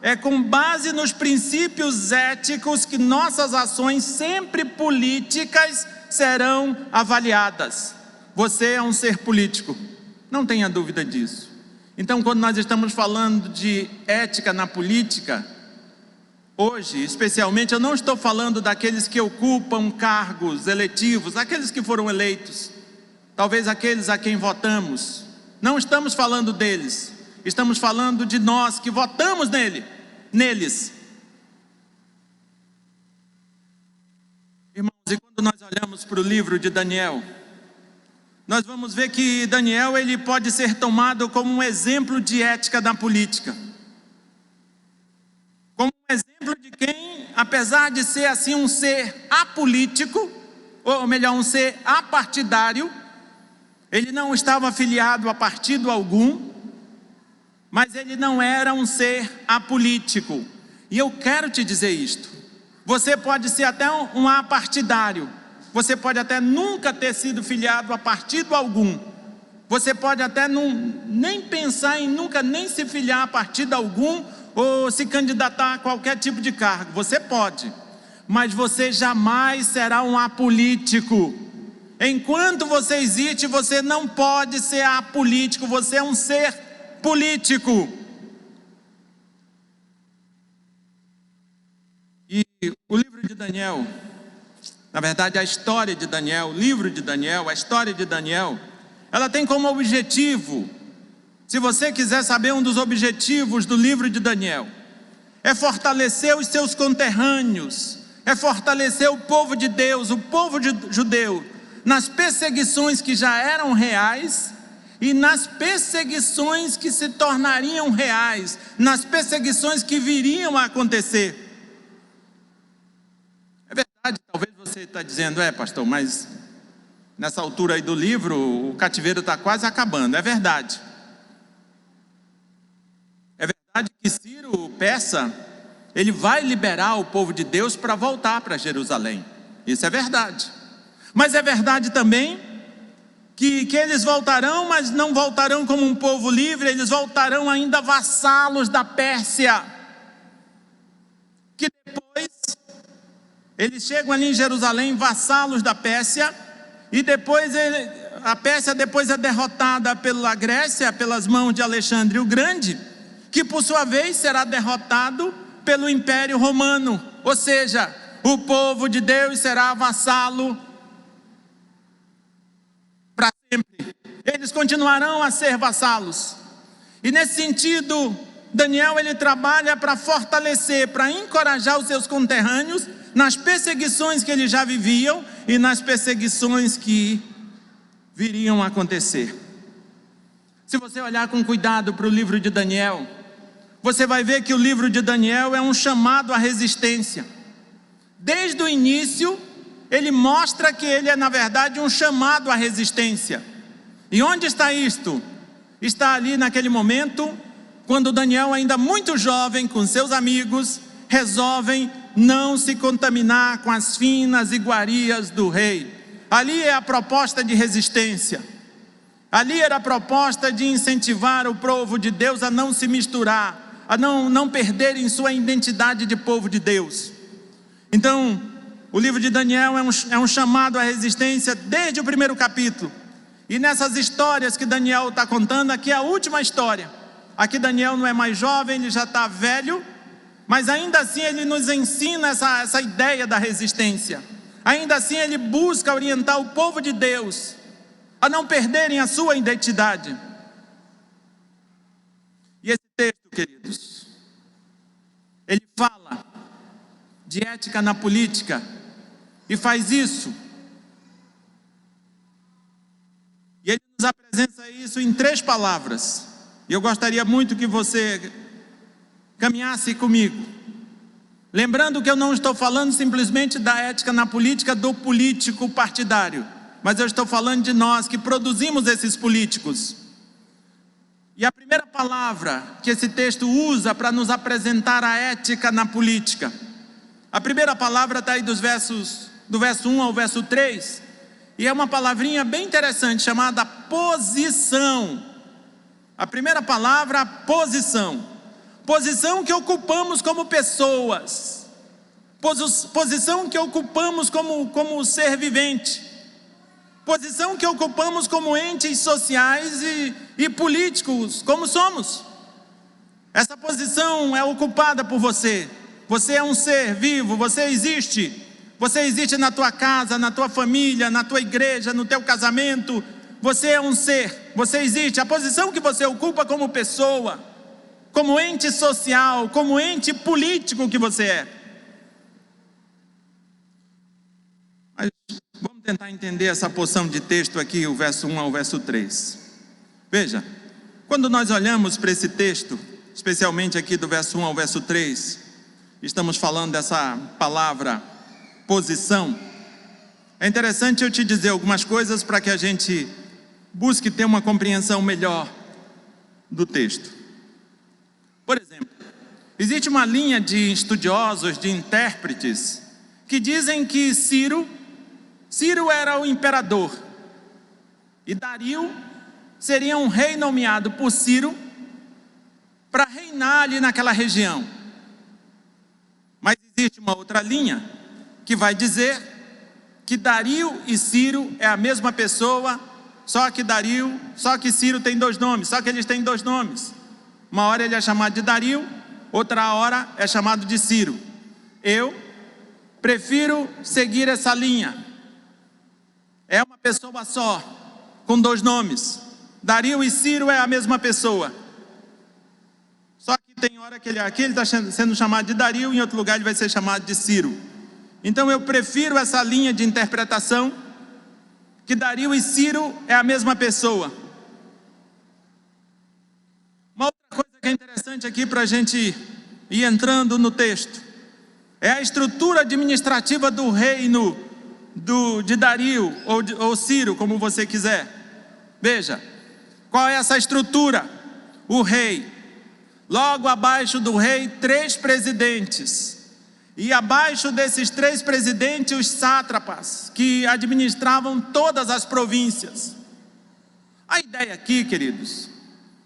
é com base nos princípios éticos que nossas ações, sempre políticas, serão avaliadas. Você é um ser político, não tenha dúvida disso. Então, quando nós estamos falando de ética na política, hoje, especialmente, eu não estou falando daqueles que ocupam cargos eletivos, aqueles que foram eleitos, talvez aqueles a quem votamos. Não estamos falando deles, estamos falando de nós que votamos neles. Irmãos, e quando nós olhamos para o livro de Daniel, nós vamos ver que Daniel ele pode ser tomado como um exemplo de ética da política. Como um exemplo de quem, apesar de ser assim um ser apolítico, ou melhor, um ser apartidário, ele não estava afiliado a partido algum, mas ele não era um ser apolítico. E eu quero te dizer isto: você pode ser até um apartidário, você pode até nunca ter sido filiado a partido algum, você pode até nem pensar em nunca nem se filiar a partido algum, ou se candidatar a qualquer tipo de cargo, você pode, mas você jamais será um apolítico. Enquanto você existe, você não pode ser apolítico, você é um ser político. E o livro de Daniel, na verdade a história de Daniel, o livro de Daniel, a história de Daniel, ela tem como objetivo, se você quiser saber um dos objetivos do livro de Daniel, é fortalecer os seus conterrâneos, é fortalecer o povo de Deus, o povo judeu, nas perseguições que já eram reais e nas perseguições que se tornariam reais, nas perseguições que viriam a acontecer. É verdade, talvez você está dizendo, pastor, mas nessa altura aí do livro, o cativeiro está quase acabando. É verdade. É verdade que Ciro, o persa, ele vai liberar o povo de Deus para voltar para Jerusalém. Isso é verdade. Mas é verdade também que eles voltarão, mas não voltarão como um povo livre, eles voltarão ainda vassalos da Pérsia. Que depois, eles chegam ali em Jerusalém, vassalos da Pérsia, e depois a Pérsia depois é derrotada pela Grécia, pelas mãos de Alexandre o Grande, que por sua vez será derrotado pelo Império Romano, ou seja, o povo de Deus será vassalo para sempre. Eles continuarão a ser vassalos. E nesse sentido, Daniel ele trabalha para fortalecer, para encorajar os seus conterrâneos nas perseguições que eles já viviam e nas perseguições que viriam a acontecer. Se você olhar com cuidado para o livro de Daniel, você vai ver que o livro de Daniel é um chamado à resistência. Desde o início, ele mostra que ele é na verdade um chamado à resistência. E onde está isto? Está ali naquele momento, quando Daniel ainda muito jovem, com seus amigos, resolvem não se contaminar com as finas iguarias do rei. Ali é a proposta de resistência. Ali era a proposta de incentivar o povo de Deus a não se misturar, a não perderem sua identidade de povo de Deus. Então, o livro de Daniel é um chamado à resistência desde o primeiro capítulo. E nessas histórias que Daniel está contando, aqui é a última história. Aqui Daniel não é mais jovem, ele já está velho, mas ainda assim ele nos ensina essa ideia da resistência. Ainda assim ele busca orientar o povo de Deus a não perderem a sua identidade. E esse texto, queridos, ele fala de ética na política e faz isso. E ele nos apresenta isso em 3 palavras. E eu gostaria muito que você caminhasse comigo, lembrando que eu não estou falando simplesmente da ética na política do político partidário, mas eu estou falando de nós que produzimos esses políticos. E a primeira palavra que esse texto usa para nos apresentar a ética na política, a primeira palavra está aí do verso 1 ao verso 3, e é uma palavrinha bem interessante, chamada posição. A primeira palavra, posição. Posição que ocupamos como pessoas, posição que ocupamos como ser vivente, posição que ocupamos como entes sociais e políticos, como somos. Essa posição é ocupada por você. Você é um ser vivo, você existe na tua casa, na tua família, na tua igreja, no teu casamento. Você é um ser, você existe. A posição que você ocupa como pessoa, como ente social, como ente político que você é. Mas vamos tentar entender essa porção de texto aqui, o verso 1 ao verso 3. Veja, quando nós olhamos para esse texto, especialmente aqui do verso 1 ao verso 3, estamos falando dessa palavra posição. É interessante eu te dizer algumas coisas para que a gente busque ter uma compreensão melhor do texto. Por exemplo, existe uma linha de estudiosos, de intérpretes, que dizem que Ciro era o imperador e Dario seria um rei nomeado por Ciro para reinar ali naquela região. Mas existe uma outra linha que vai dizer que Dario e Ciro é a mesma pessoa, só que Ciro tem dois nomes, só que eles têm dois nomes. Uma hora ele é chamado de Dario, outra hora é chamado de Ciro. Eu prefiro seguir essa linha. É uma pessoa só, com dois nomes. Dario e Ciro é a mesma pessoa. Só que tem hora que aqui ele está sendo chamado de Dario, em outro lugar ele vai ser chamado de Ciro. Então eu prefiro essa linha de interpretação, que Dario e Ciro é a mesma pessoa. Uma outra coisa que é interessante aqui para a gente ir entrando no texto, é a estrutura administrativa do reino de Dario, ou Ciro, como você quiser. Veja, qual é essa estrutura? O rei, logo abaixo do rei, 3 presidentes, e abaixo desses 3 presidentes, os sátrapas, que administravam todas as províncias. A ideia aqui, queridos,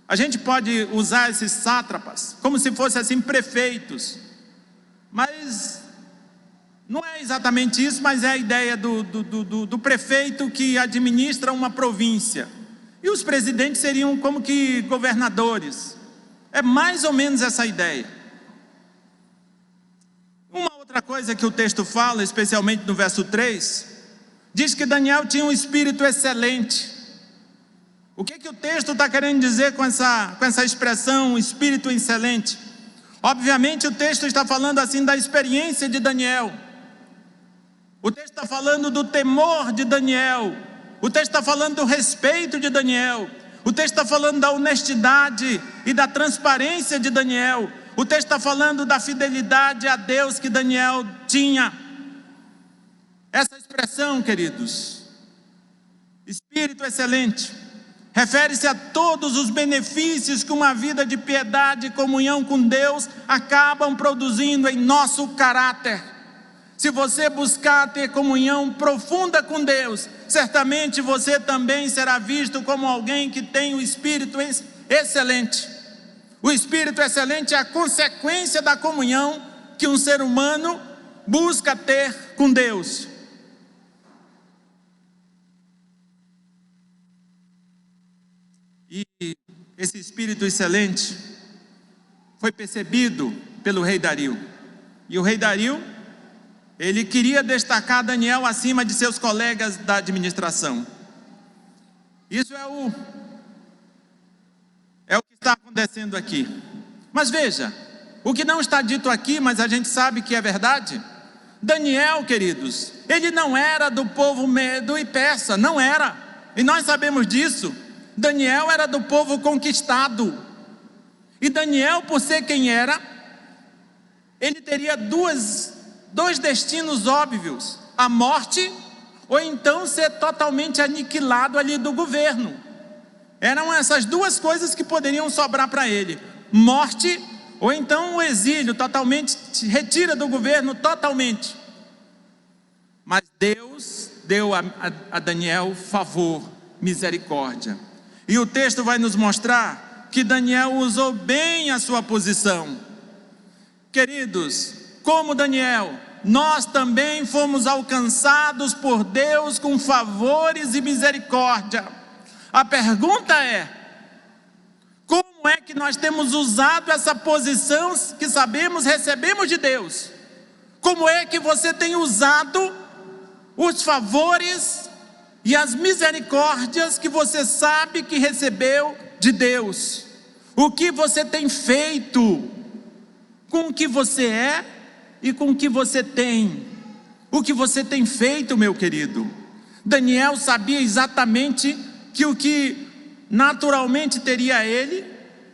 a gente pode usar esses sátrapas como se fossem assim prefeitos, mas não é exatamente isso, mas é a ideia do prefeito que administra uma província, e os presidentes seriam como que governadores. É mais ou menos essa ideia. Uma outra coisa que o texto fala, especialmente no verso 3, diz que Daniel tinha um espírito excelente. O que o texto está querendo dizer com essa expressão, espírito excelente? Obviamente o texto está falando assim da experiência de Daniel. O texto está falando do temor de Daniel. O texto está falando do respeito de Daniel. O texto está falando da honestidade e da transparência de Daniel. O texto está falando da fidelidade a Deus que Daniel tinha. Essa expressão, queridos, espírito excelente, refere-se a todos os benefícios que uma vida de piedade e comunhão com Deus acabam produzindo em nosso caráter. Se você buscar ter comunhão profunda com Deus, certamente você também será visto como alguém que tem o espírito excelente. O espírito excelente é a consequência da comunhão que um ser humano busca ter com Deus. E esse espírito excelente foi percebido pelo rei Dario. E o rei Dario, ele queria destacar Daniel acima de seus colegas da administração. Isso é o que está acontecendo aqui. Mas veja, o que não está dito aqui, mas a gente sabe que é verdade. Daniel, queridos, ele não era do povo medo e persa, não era. E nós sabemos disso. Daniel era do povo conquistado. E Daniel, por ser quem era, ele teria dois destinos óbvios: a morte, ou então ser totalmente aniquilado ali do governo. Eram essas duas coisas que poderiam sobrar para ele: morte, ou então o exílio, totalmente, retira do governo totalmente. Mas Deus deu a Daniel favor, misericórdia. E o texto vai nos mostrar que Daniel usou bem a sua posição. Queridos, como Daniel, nós também fomos alcançados por Deus com favores e misericórdia. A pergunta é: como é que nós temos usado essa posição que sabemos recebemos de Deus? Como é que você tem usado os favores e as misericórdias que você sabe que recebeu de Deus? O que você tem feito com o que você é e com o que você tem? O que você tem feito, meu querido? Daniel sabia exatamente que o que naturalmente teria a ele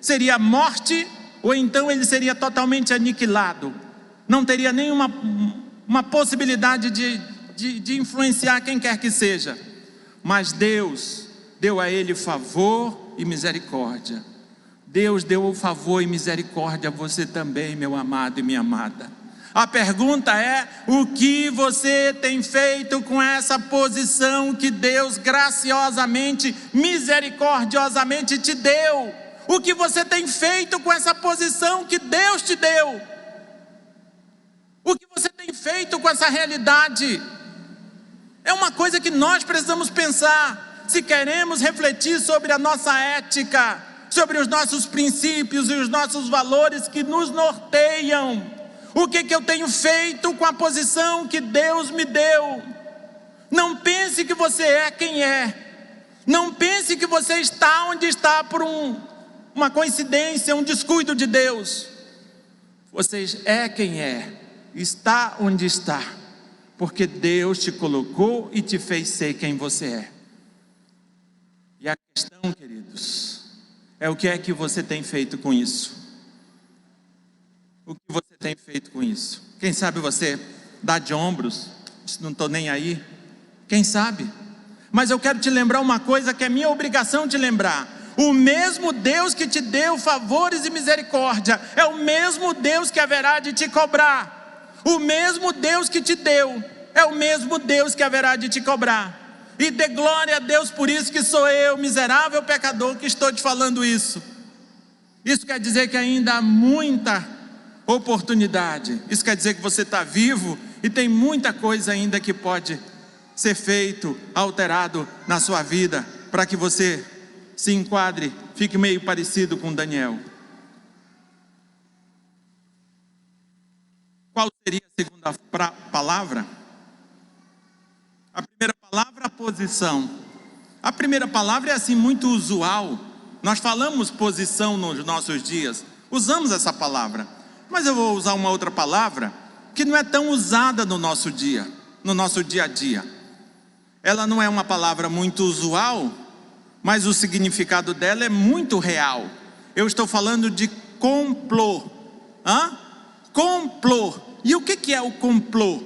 seria morte, ou então ele seria totalmente aniquilado. Não teria nenhuma possibilidade de influenciar quem quer que seja. Mas Deus deu a ele favor e misericórdia. Deus deu favor e misericórdia a você também, meu amado e minha amada. A pergunta é: o que você tem feito com essa posição que Deus graciosamente, misericordiosamente te deu? O que você tem feito com essa posição que Deus te deu? O que você tem feito com essa realidade? É uma coisa que nós precisamos pensar, se queremos refletir sobre a nossa ética, sobre os nossos princípios e os nossos valores que nos norteiam. O que eu tenho feito com a posição que Deus me deu? Não pense que você é quem é. Não pense que você está onde está por uma coincidência, um descuido de Deus. Você é quem é, está onde está, porque Deus te colocou e te fez ser quem você é. E a questão, queridos, é o que é que você tem feito com isso? O que você tem feito com isso? Quem sabe você dá de ombros, não estou nem aí, quem sabe? Mas eu quero te lembrar uma coisa que é minha obrigação te lembrar: o mesmo Deus que te deu favores e misericórdia é o mesmo Deus que haverá de te cobrar. O mesmo Deus que te deu é o mesmo Deus que haverá de te cobrar. E dê glória a Deus por isso, que sou eu, miserável pecador, que estou te falando isso. Isso quer dizer que ainda há muita oportunidade. Isso quer dizer que você está vivo e tem muita coisa ainda que pode ser feito, alterado na sua vida, para que você se enquadre, fique meio parecido com Daniel. Qual seria a segunda palavra? A primeira palavra, a posição. A primeira palavra é assim muito usual. Nós falamos posição nos nossos dias, usamos essa palavra. Mas eu vou usar uma outra palavra que não é tão usada no nosso dia a dia. Ela não é uma palavra muito usual, mas o significado dela é muito real. Eu estou falando de complô. Complô. E o que é o complô?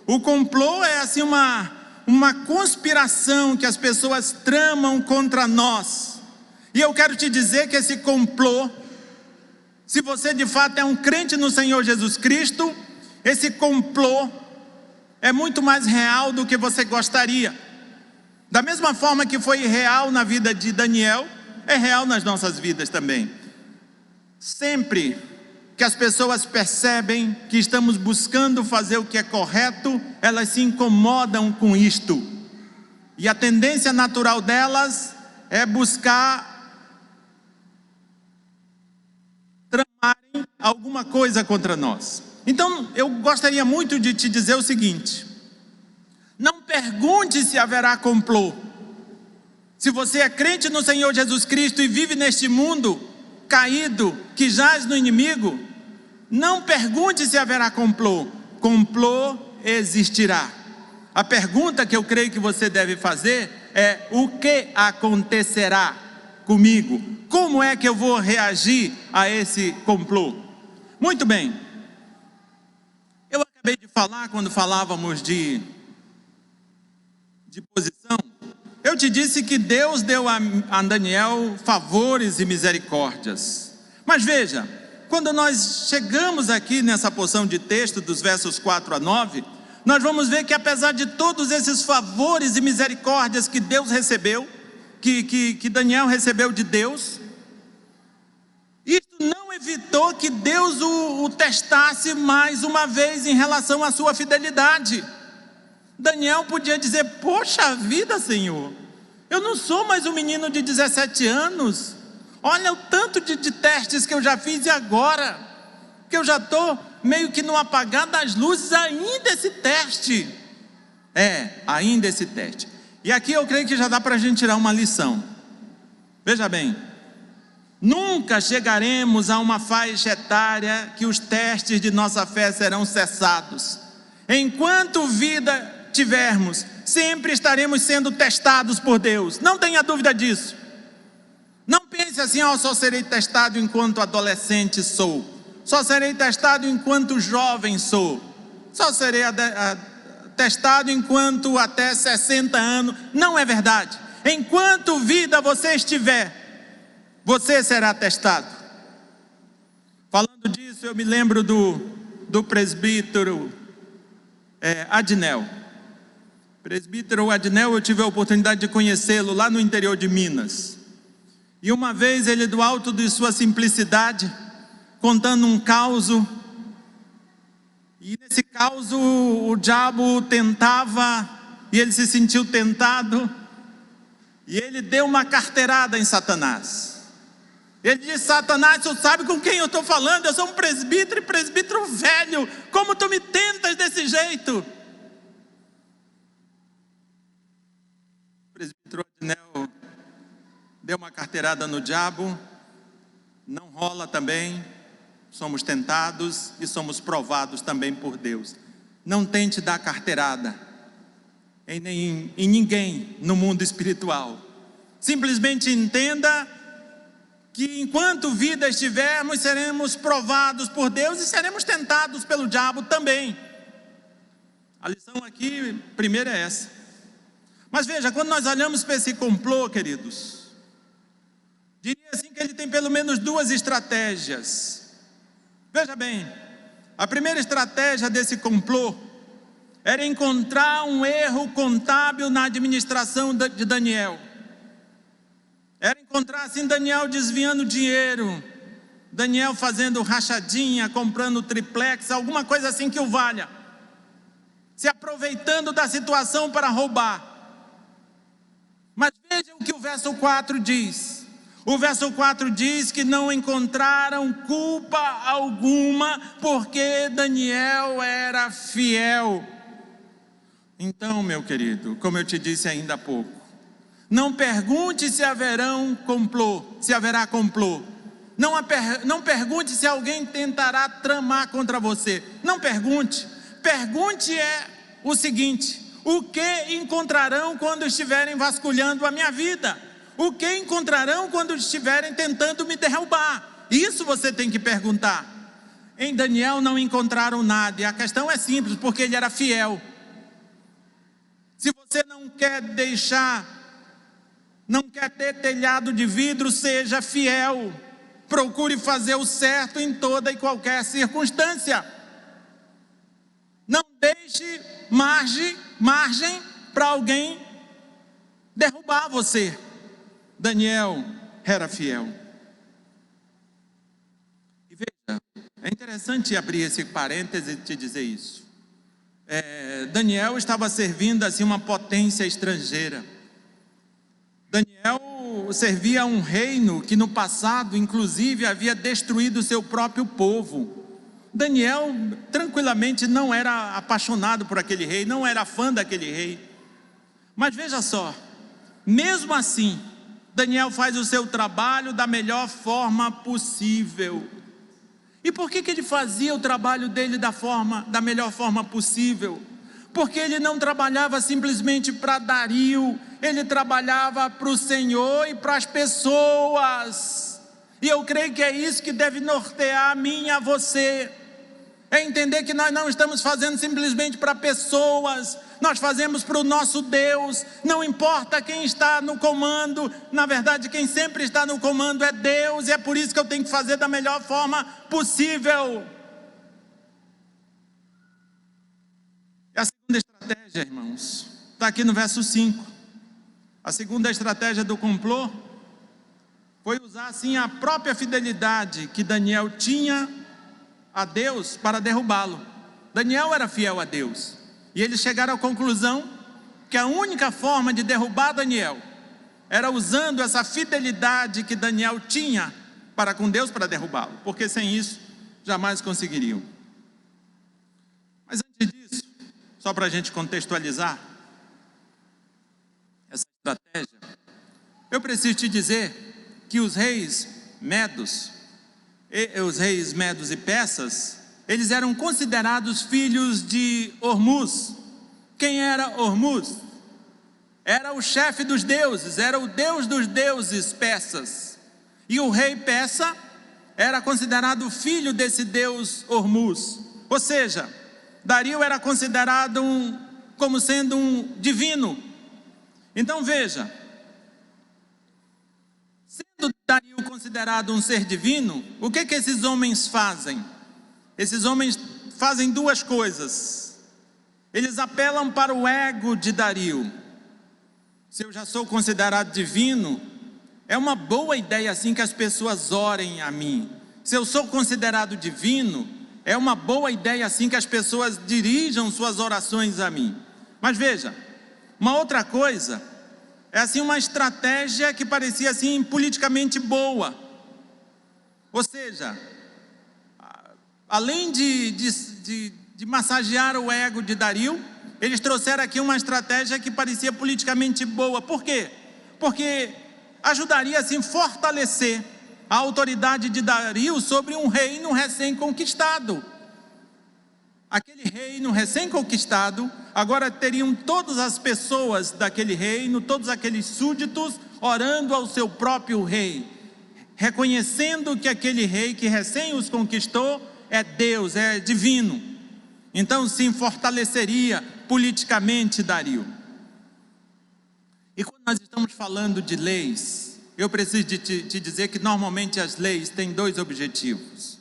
O complô é assim uma conspiração que as pessoas tramam contra nós. E eu quero te dizer que esse complô, se você de fato é um crente no Senhor Jesus Cristo, esse complô é muito mais real do que você gostaria. Da mesma forma que foi real na vida de Daniel, é real nas nossas vidas também. Sempre que as pessoas percebem que estamos buscando fazer o que é correto, elas se incomodam com isto. E a tendência natural delas é buscar tramarem alguma coisa contra nós. Então eu gostaria muito de te dizer o seguinte: não pergunte se haverá complô. Se você é crente no Senhor Jesus Cristo e vive neste mundo caído, que jaz no inimigo, não pergunte se haverá complô. Complô existirá. A pergunta que eu creio que você deve fazer é: o que acontecerá comigo? Como é que eu vou reagir a esse complô? Muito bem. Eu acabei de falar, quando falávamos de posição, eu te disse que Deus deu a Daniel favores e misericórdias. Mas veja, quando nós chegamos aqui nessa porção de texto, dos versos 4 a 9, nós vamos ver que apesar de todos esses favores e misericórdias que Deus recebeu, que Daniel recebeu de Deus, isso não evitou que Deus o testasse mais uma vez em relação à sua fidelidade. Daniel podia dizer: poxa vida, Senhor, eu não sou mais um menino de 17 anos, olha o tanto de testes que eu já fiz, e agora que eu já estou meio que no apagar das luzes, ainda esse teste. Ainda esse teste. E aqui eu creio que já dá para a gente tirar uma lição. Veja bem, nunca chegaremos a uma faixa etária que os testes de nossa fé serão cessados. Enquanto vida tivermos, sempre estaremos sendo testados por Deus, não tenha dúvida disso. Não pense assim, só serei testado enquanto adolescente sou, só serei testado enquanto jovem sou, só serei testado enquanto até 60 anos, não é verdade. Enquanto vida você estiver, você será testado. Falando disso, eu me lembro do presbítero Adnel. Presbítero Adnel, eu tive a oportunidade de conhecê-lo lá no interior de Minas. E uma vez ele, do alto de sua simplicidade, contando um causo, e nesse causo o diabo tentava, e ele se sentiu tentado, e ele deu uma carteirada em Satanás. Ele disse: Satanás, tu sabe com quem eu estou falando? Eu sou um presbítero, e presbítero velho, como tu me tentas desse jeito? O presbítero Adnel deu uma carteirada no diabo. Não rola também, somos tentados e somos provados também por Deus. Não tente dar carteirada em ninguém no mundo espiritual. Simplesmente entenda que enquanto vida estivermos, seremos provados por Deus e seremos tentados pelo diabo também. A lição aqui, primeira, é essa. Mas veja, quando nós olhamos para esse complô, queridos, diria assim que ele tem pelo menos duas estratégias. Veja bem, a primeira estratégia desse complô era encontrar um erro contábil na administração de Daniel. Era encontrar assim Daniel desviando dinheiro, Daniel fazendo rachadinha, comprando triplex, alguma coisa assim que o valha, se aproveitando da situação para roubar. Mas vejam o que o verso 4 diz. O verso 4 diz que não encontraram culpa alguma, porque Daniel era fiel. Então, meu querido, como eu te disse ainda há pouco, não pergunte se haverá complô. Não pergunte se alguém tentará tramar contra você. Não pergunte. Pergunte o seguinte: o que encontrarão quando estiverem vasculhando a minha vida? O que encontrarão quando estiverem tentando me derrubar? Isso você tem que perguntar. Em Daniel não encontraram nada, e a questão é simples, porque ele era fiel. Se você não quer ter telhado de vidro, seja fiel. Procure fazer o certo em toda e qualquer circunstância. Não deixe margem para alguém derrubar você. Daniel era fiel. E veja, é interessante abrir esse parêntese e te dizer isso. Daniel estava servindo assim uma potência estrangeira. Daniel servia a um reino que no passado, inclusive, havia destruído o seu próprio povo. Daniel tranquilamente não era apaixonado por aquele rei, não era fã daquele rei. Mas veja só, mesmo assim, Daniel faz o seu trabalho da melhor forma possível. E por que ele fazia o trabalho dele da melhor forma possível? Porque ele não trabalhava simplesmente para Dario, ele trabalhava para o Senhor e para as pessoas. E eu creio que é isso que deve nortear a mim e a você. É entender que nós não estamos fazendo simplesmente para pessoas, nós fazemos para o nosso Deus. Não importa quem está no comando, na verdade quem sempre está no comando é Deus, e é por isso que eu tenho que fazer da melhor forma possível. E a segunda estratégia, irmãos, está aqui no verso 5. A segunda estratégia do complô foi usar assim a própria fidelidade que Daniel tinha a Deus para derrubá-lo. Daniel era fiel a Deus, e eles chegaram à conclusão que a única forma de derrubar Daniel era usando essa fidelidade que Daniel tinha para com Deus para derrubá-lo, porque sem isso jamais conseguiriam. Mas antes disso, só para a gente contextualizar essa estratégia, eu preciso te dizer que os reis medos e persas, eles eram considerados filhos de Ormuz. Quem era Ormuz? era o chefe dos deuses, era o deus dos deuses persas. E o rei persa era considerado filho desse deus Hormuz. Ou seja, Dario era considerado como sendo um divino. Então veja, sendo Dario considerado um ser divino, o que esses homens fazem? Esses homens fazem duas coisas. Eles apelam para o ego de Dario. Se eu já sou considerado divino, é uma boa ideia assim que as pessoas orem a mim. Se eu sou considerado divino, é uma boa ideia assim que as pessoas dirijam suas orações a mim. Mas veja, uma outra coisa, é assim uma estratégia que parecia assim politicamente boa. Ou seja, além de massagear o ego de Dario, eles trouxeram aqui uma estratégia que parecia politicamente boa. Por quê? Porque ajudaria assim fortalecer a autoridade de Dario sobre um reino recém-conquistado. Aquele reino recém-conquistado, agora teriam todas as pessoas daquele reino, todos aqueles súditos, orando ao seu próprio rei, reconhecendo que aquele rei que recém os conquistou é Deus, é divino. Então sim, fortaleceria politicamente Dario. E quando nós estamos falando de leis, eu preciso te dizer que normalmente as leis têm dois objetivos.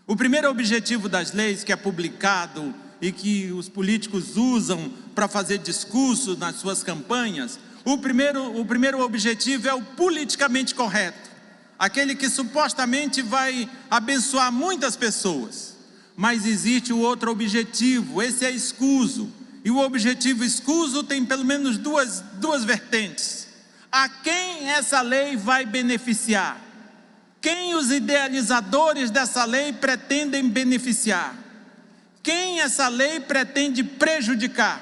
O primeiro objetivo das leis, que é publicado e que os políticos usam para fazer discurso nas suas campanhas, o primeiro objetivo é o politicamente correto, aquele que supostamente vai abençoar muitas pessoas. Mas existe o outro objetivo, esse é escuso. E o objetivo escuso tem pelo menos duas vertentes. A quem essa lei vai beneficiar? Quem os idealizadores dessa lei pretendem beneficiar? Quem essa lei pretende prejudicar?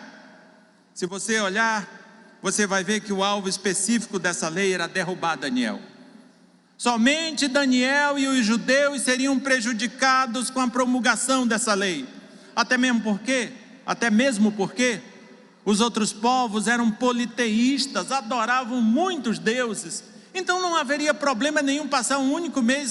Se você olhar, você vai ver que o alvo específico dessa lei era derrubar Daniel. Somente Daniel e os judeus seriam prejudicados com a promulgação dessa lei. Até mesmo porque os outros povos eram politeístas, adoravam muitos deuses. Então não haveria problema nenhum passar um único mês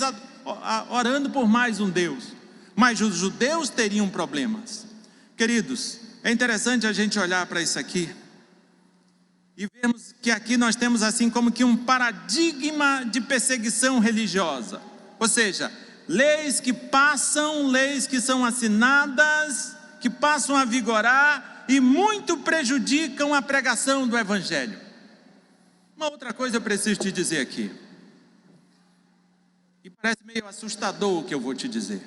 orando por mais um Deus. Mas os judeus teriam problemas. Queridos, é interessante a gente olhar para isso aqui e vemos que aqui nós temos assim como que um paradigma de perseguição religiosa. Ou seja, leis que são assinadas, que passam a vigorar e muito prejudicam a pregação do Evangelho. Uma outra coisa eu preciso te dizer aqui, e parece meio assustador o que eu vou te dizer.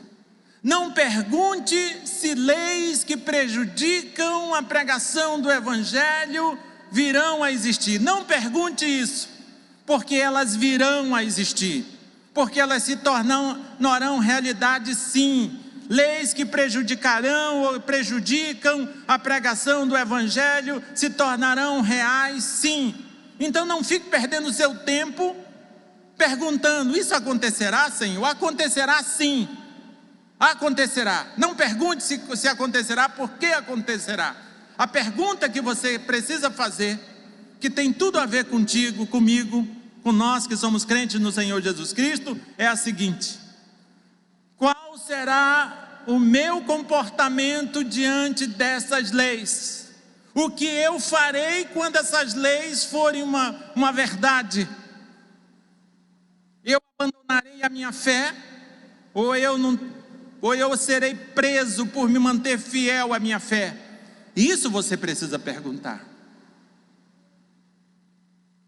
Não pergunte se leis que prejudicam a pregação do Evangelho virão a existir. Não pergunte isso, porque elas virão a existir, porque elas se tornarão realidade sim. Leis que prejudicarão ou prejudicam a pregação do Evangelho se tornarão reais sim. Então não fique perdendo seu tempo perguntando: isso acontecerá, Senhor? Acontecerá sim, acontecerá. Não pergunte se acontecerá, por que acontecerá. A pergunta que você precisa fazer, que tem tudo a ver contigo, comigo, com nós que somos crentes no Senhor Jesus Cristo, é a seguinte: qual será o meu comportamento diante dessas leis? O que eu farei quando essas leis forem uma verdade? Eu abandonarei a minha fé, ou eu serei preso por me manter fiel à minha fé? Isso você precisa perguntar.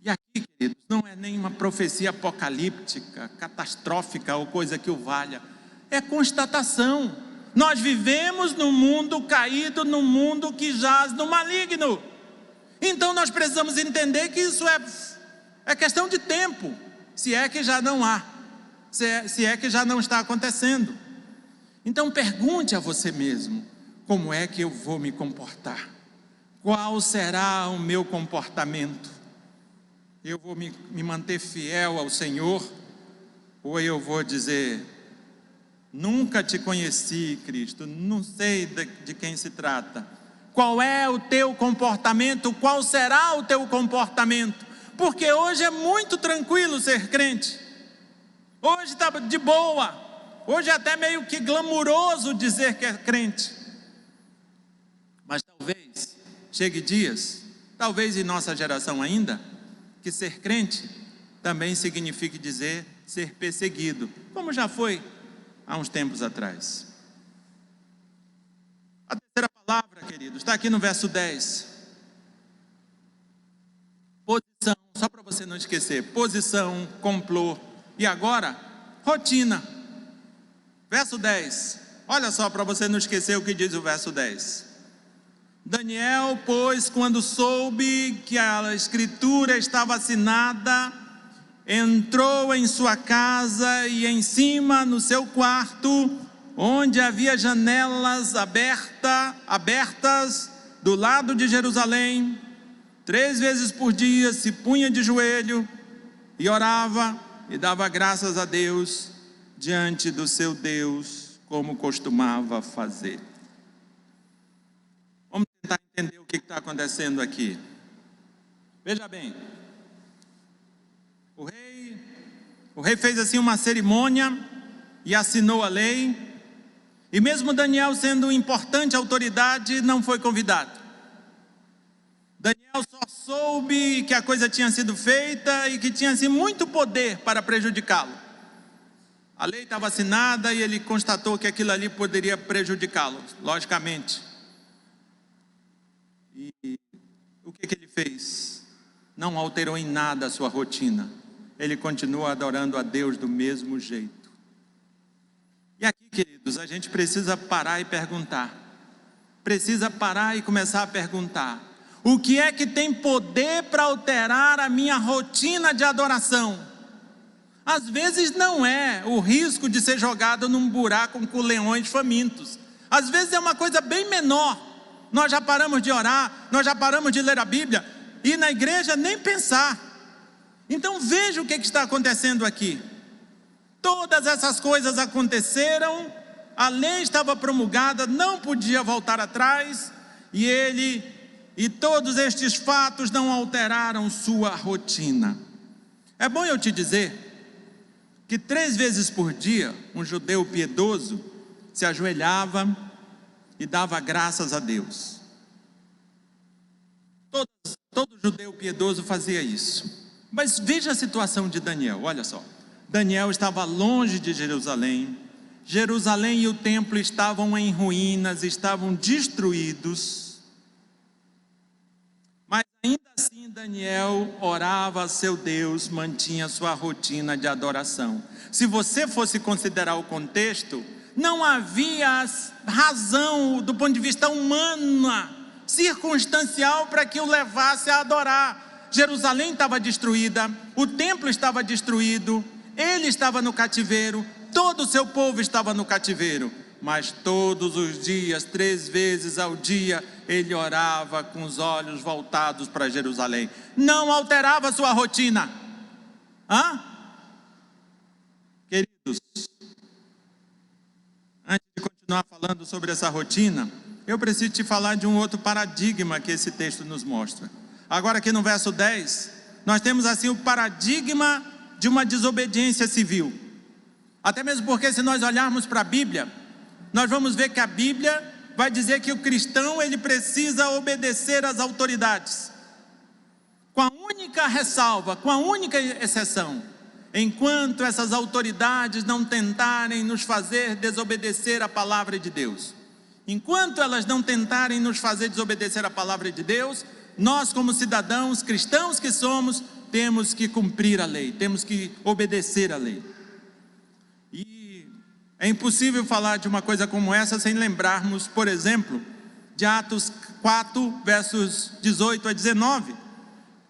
E aqui, queridos, não é nenhuma profecia apocalíptica, catastrófica ou coisa que o valha. É constatação. Nós vivemos num mundo caído, num mundo que jaz no maligno. Então nós precisamos entender que isso é questão de tempo, se é que já não há, se é que já não está acontecendo. Então pergunte a você mesmo: como é que eu vou me comportar? Qual será o meu comportamento? Eu vou me manter fiel ao Senhor? Ou eu vou dizer: nunca te conheci, Cristo, não sei de quem se trata? Qual é o teu comportamento? Qual será o teu comportamento? Porque hoje é muito tranquilo ser crente. Hoje está de boa. Hoje é até meio que glamuroso dizer que é crente. Mas talvez chegue dias, talvez em nossa geração ainda, que ser crente também signifique dizer ser perseguido, como já foi há uns tempos atrás. A terceira palavra, queridos, está aqui no verso 10. Posição, só para você não esquecer, posição, complô, e agora, rotina. Verso 10, olha só para você não esquecer o que diz o verso 10. Daniel, pois, quando soube que a escritura estava assinada, entrou em sua casa e em cima no seu quarto, onde havia janelas abertas do lado de Jerusalém, 3 vezes por dia se punha de joelho e orava e dava graças a Deus diante do seu Deus, como costumava fazer. Vamos tentar entender o que está acontecendo aqui. Veja bem, o rei fez assim uma cerimônia e assinou a lei, e mesmo Daniel, sendo importante autoridade, não foi convidado. Daniel só soube que a coisa tinha sido feita e que tinha assim muito poder para prejudicá-lo. A lei estava assinada e ele constatou que aquilo ali poderia prejudicá-lo, logicamente. E o que ele fez? Não alterou em nada a sua rotina. Ele continua adorando a Deus do mesmo jeito. E aqui, queridos, a gente precisa parar e perguntar. Precisa parar e começar a perguntar: o que é que tem poder para alterar a minha rotina de adoração? Às vezes não é o risco de ser jogado num buraco com leões famintos. Às vezes é uma coisa bem menor. Nós já paramos de orar, nós já paramos de ler a Bíblia, e na igreja nem pensar. Então veja o que está acontecendo aqui. Todas essas coisas aconteceram, a lei estava promulgada, não podia voltar atrás, e todos estes fatos não alteraram sua rotina. É bom eu te dizer que 3 vezes por dia, um judeu piedoso se ajoelhava e dava graças a Deus. Todo judeu piedoso fazia isso. Mas veja a situação de Daniel, olha só. Daniel estava longe de Jerusalém. Jerusalém e o templo estavam em ruínas, estavam destruídos. Mas ainda assim Daniel orava a seu Deus, mantinha sua rotina de adoração. Se você fosse considerar o contexto, não havia razão do ponto de vista humano, circunstancial, para que o levasse a adorar. Jerusalém estava destruída, o templo estava destruído, ele estava no cativeiro, todo o seu povo estava no cativeiro. Mas todos os dias, 3 vezes ao dia, ele orava com os olhos voltados para Jerusalém. Não alterava sua rotina. Queridos, antes de continuar falando sobre essa rotina, eu preciso te falar de um outro paradigma que esse texto nos mostra. Agora aqui no verso 10, nós temos assim o paradigma de uma desobediência civil. Até mesmo porque, se nós olharmos para a Bíblia, nós vamos ver que a Bíblia vai dizer que o cristão, ele precisa obedecer às autoridades, com a única ressalva, com a única exceção: enquanto essas autoridades não tentarem nos fazer desobedecer a palavra de Deus. Enquanto elas não tentarem nos fazer desobedecer a palavra de Deus, nós, como cidadãos cristãos que somos, temos que cumprir a lei, temos que obedecer a lei. E é impossível falar de uma coisa como essa sem lembrarmos, por exemplo, de Atos 4, versos 18 a 19.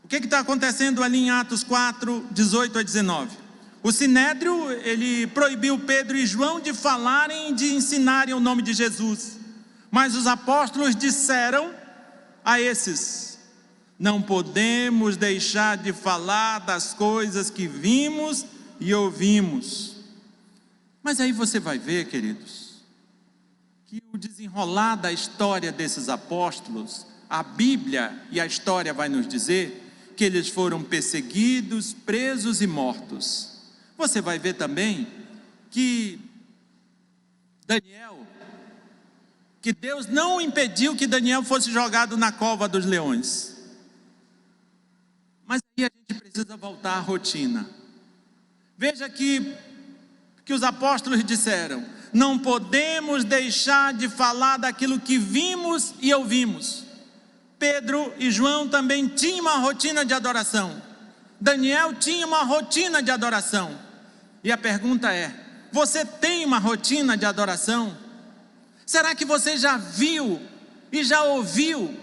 O que está acontecendo ali em Atos 4, 18 a 19? O Sinédrio, ele proibiu Pedro e João de falarem e de ensinarem o nome de Jesus. Mas os apóstolos disseram a esses: não podemos deixar de falar das coisas que vimos e ouvimos. Mas aí você vai ver, queridos, que o desenrolar da história desses apóstolos, a Bíblia e a história vai nos dizer que eles foram perseguidos, presos e mortos. Você vai ver também que Deus não impediu que Daniel fosse jogado na cova dos leões. Mas aí a gente precisa voltar à rotina. Veja que os apóstolos disseram: não podemos deixar de falar daquilo que vimos e ouvimos. Pedro e João também tinham uma rotina de adoração. Daniel tinha uma rotina de adoração. E a pergunta é: você tem uma rotina de adoração? Será que você já viu e já ouviu?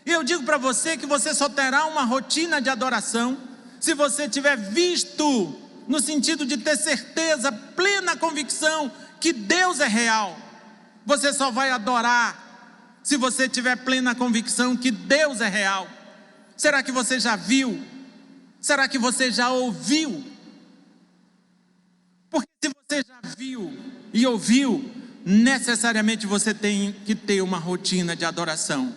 E eu digo para você que você só terá uma rotina de adoração se você tiver visto, no sentido de ter certeza, plena convicção que Deus é real. Você só vai adorar se você tiver plena convicção que Deus é real. Será que você já viu? Será que você já ouviu? Porque se você já viu e ouviu, necessariamente você tem que ter uma rotina de adoração.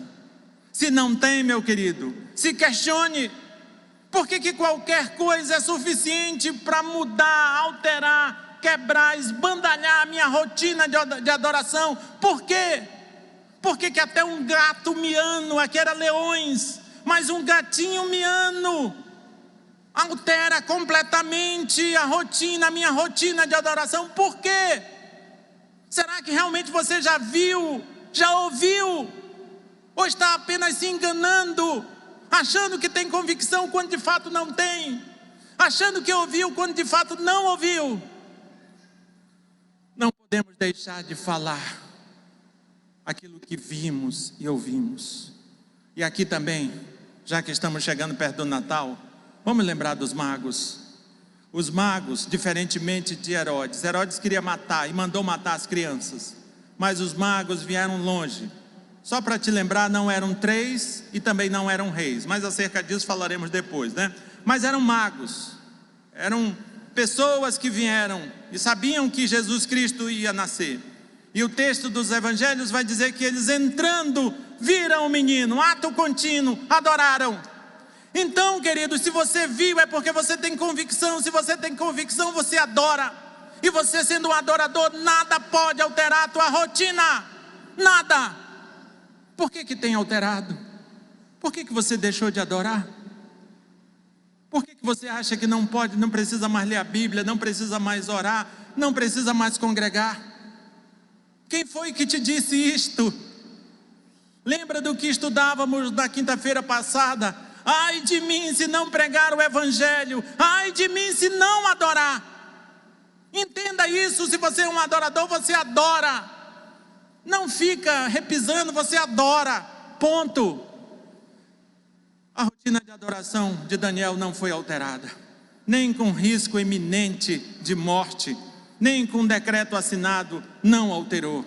Se não tem, meu querido, se questione. Por que qualquer coisa é suficiente para mudar, alterar, quebrar, esbandalhar a minha rotina de adoração? Por quê? Por que até um gato miano, aqui era leões, mas um gatinho miano altera completamente a rotina, a minha rotina de adoração? Por quê? Será que realmente você já viu, já ouviu? Ou está apenas se enganando, achando que tem convicção quando de fato não tem, achando que ouviu quando de fato não ouviu? Não podemos deixar de falar aquilo que vimos e ouvimos. E aqui também, já que estamos chegando perto do Natal, vamos lembrar dos magos. Os magos, diferentemente de Herodes, Herodes queria matar e mandou matar as crianças, mas os magos vieram longe. Só para te lembrar, não eram 3 e também não eram reis, mas acerca disso falaremos depois, né? Mas eram magos, eram pessoas que vieram e sabiam que Jesus Cristo ia nascer. E o texto dos evangelhos vai dizer que eles, entrando, viram o menino, ato contínuo, adoraram. Então, querido, se você viu é porque você tem convicção. Se você tem convicção, você adora. E você, sendo um adorador, nada pode alterar a tua rotina. Nada. Por que tem alterado? Por que você deixou de adorar? Por que você acha que não pode, não precisa mais ler a Bíblia, não precisa mais orar, não precisa mais congregar? Quem foi que te disse isto? Lembra do que estudávamos na quinta-feira passada? Ai de mim se não pregar o Evangelho, ai de mim se não adorar. Entenda isso, se você é um adorador, você adora. Não fica repisando, você adora, ponto. A rotina de adoração de Daniel não foi alterada, nem com risco iminente de morte, nem com decreto assinado, não alterou.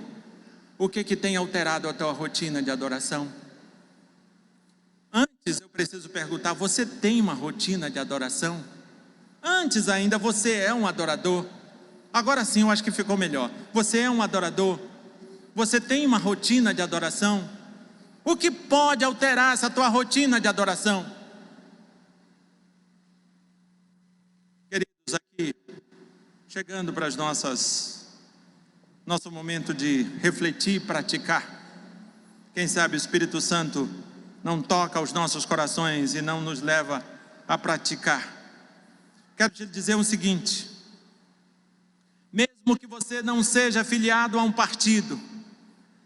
O que tem alterado a tua rotina de adoração? Antes eu preciso perguntar, você tem uma rotina de adoração? Antes ainda, você é um adorador? Agora sim, eu acho que ficou melhor. Você é um adorador? Você tem uma rotina de adoração? O que pode alterar essa tua rotina de adoração? Queridos, aqui, chegando para nosso momento de refletir e praticar. Quem sabe o Espírito Santo não toca os nossos corações e não nos leva a praticar. Quero te dizer o seguinte: mesmo que você não seja afiliado a um partido,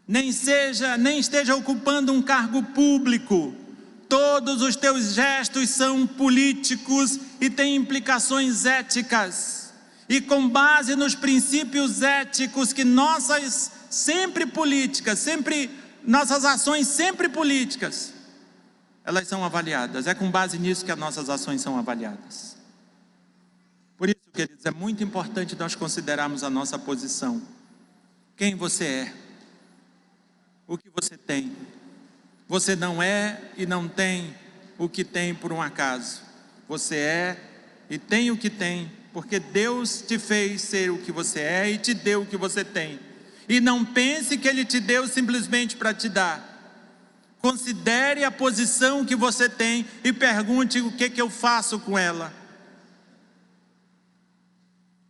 nem esteja ocupando um cargo público, todos os teus gestos são políticos e têm implicações éticas. E com base nos princípios éticos que nossas ações sempre políticas, elas são avaliadas. É com base nisso que as nossas ações são avaliadas. Por isso, queridos, é muito importante nós considerarmos a nossa posição. Quem você é? O que você tem? Você não é e não tem o que tem por um acaso. Você é e tem o que tem, porque Deus te fez ser o que você é e te deu o que você tem. E não pense que Ele te deu simplesmente para te dar. Considere a posição que você tem e pergunte o que eu faço com ela.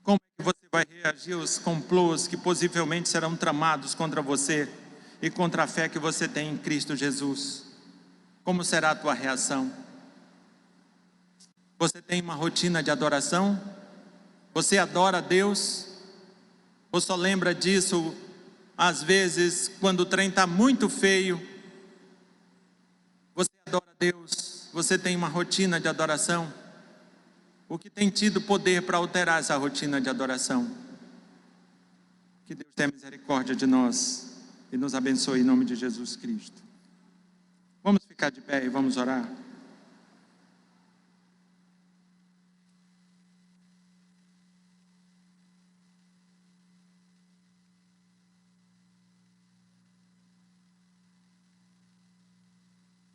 Como é que você vai reagir aos complôs que possivelmente serão tramados contra você e contra a fé que você tem em Cristo Jesus? Como será a tua reação? Você tem uma rotina de adoração? Você adora a Deus? Ou só lembra disso, às vezes, quando o trem está muito feio? Você adora a Deus? Você tem uma rotina de adoração? O que tem tido poder para alterar essa rotina de adoração? Que Deus tenha misericórdia de nós e nos abençoe em nome de Jesus Cristo. Vamos ficar de pé e vamos orar.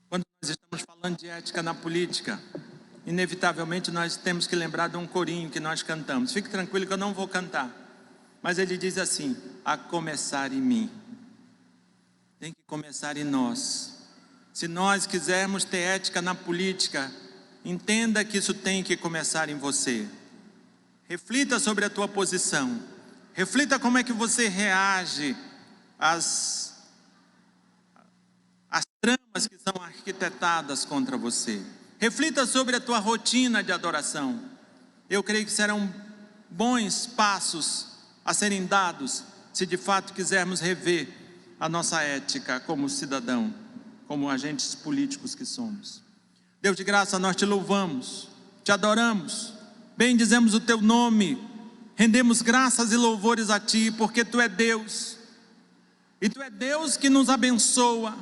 Quando nós estamos falando de ética na política, inevitavelmente nós temos que lembrar de um corinho que nós cantamos. Fique tranquilo que eu não vou cantar. Mas ele diz assim: a começar em mim. Tem que começar em nós. Se nós quisermos ter ética na política, entenda que isso tem que começar em você. Reflita sobre a tua posição. Reflita como é que você reage às tramas que são arquitetadas contra você. Reflita sobre a tua rotina de adoração. Eu creio que serão bons passos a serem dados, se de fato quisermos rever a nossa ética como cidadão, como agentes políticos que somos. Deus de graça, nós te louvamos, te adoramos, bendizemos o teu nome, rendemos graças e louvores a ti, porque tu é Deus, e tu é Deus que nos abençoa,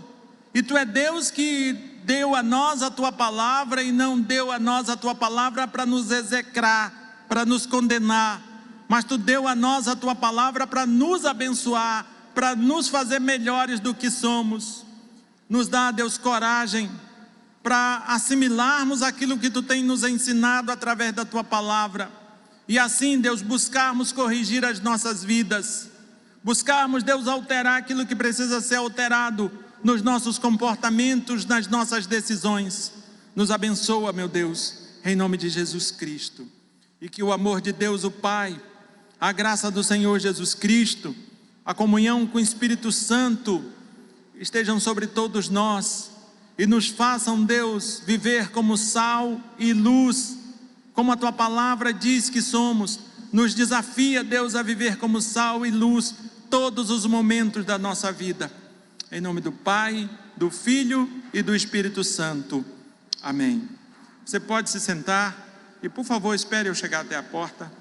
e tu é Deus que deu a nós a tua palavra e não deu a nós a tua palavra para nos execrar, para nos condenar, mas tu deu a nós a tua palavra para nos abençoar, para nos fazer melhores do que somos. Nos dá, Deus, coragem para assimilarmos aquilo que tu tem nos ensinado através da tua palavra, e assim, Deus, buscarmos corrigir as nossas vidas, buscarmos, Deus, alterar aquilo que precisa ser alterado nos nossos comportamentos, nas nossas decisões. Nos abençoa, meu Deus, em nome de Jesus Cristo, e que o amor de Deus, o Pai, a graça do Senhor Jesus Cristo, a comunhão com o Espírito Santo estejam sobre todos nós e nos façam, Deus, viver como sal e luz, como a tua palavra diz que somos. Nos desafia, Deus, a viver como sal e luz todos os momentos da nossa vida. Em nome do Pai, do Filho e do Espírito Santo. Amém. Você pode se sentar e, por favor, espere eu chegar até a porta.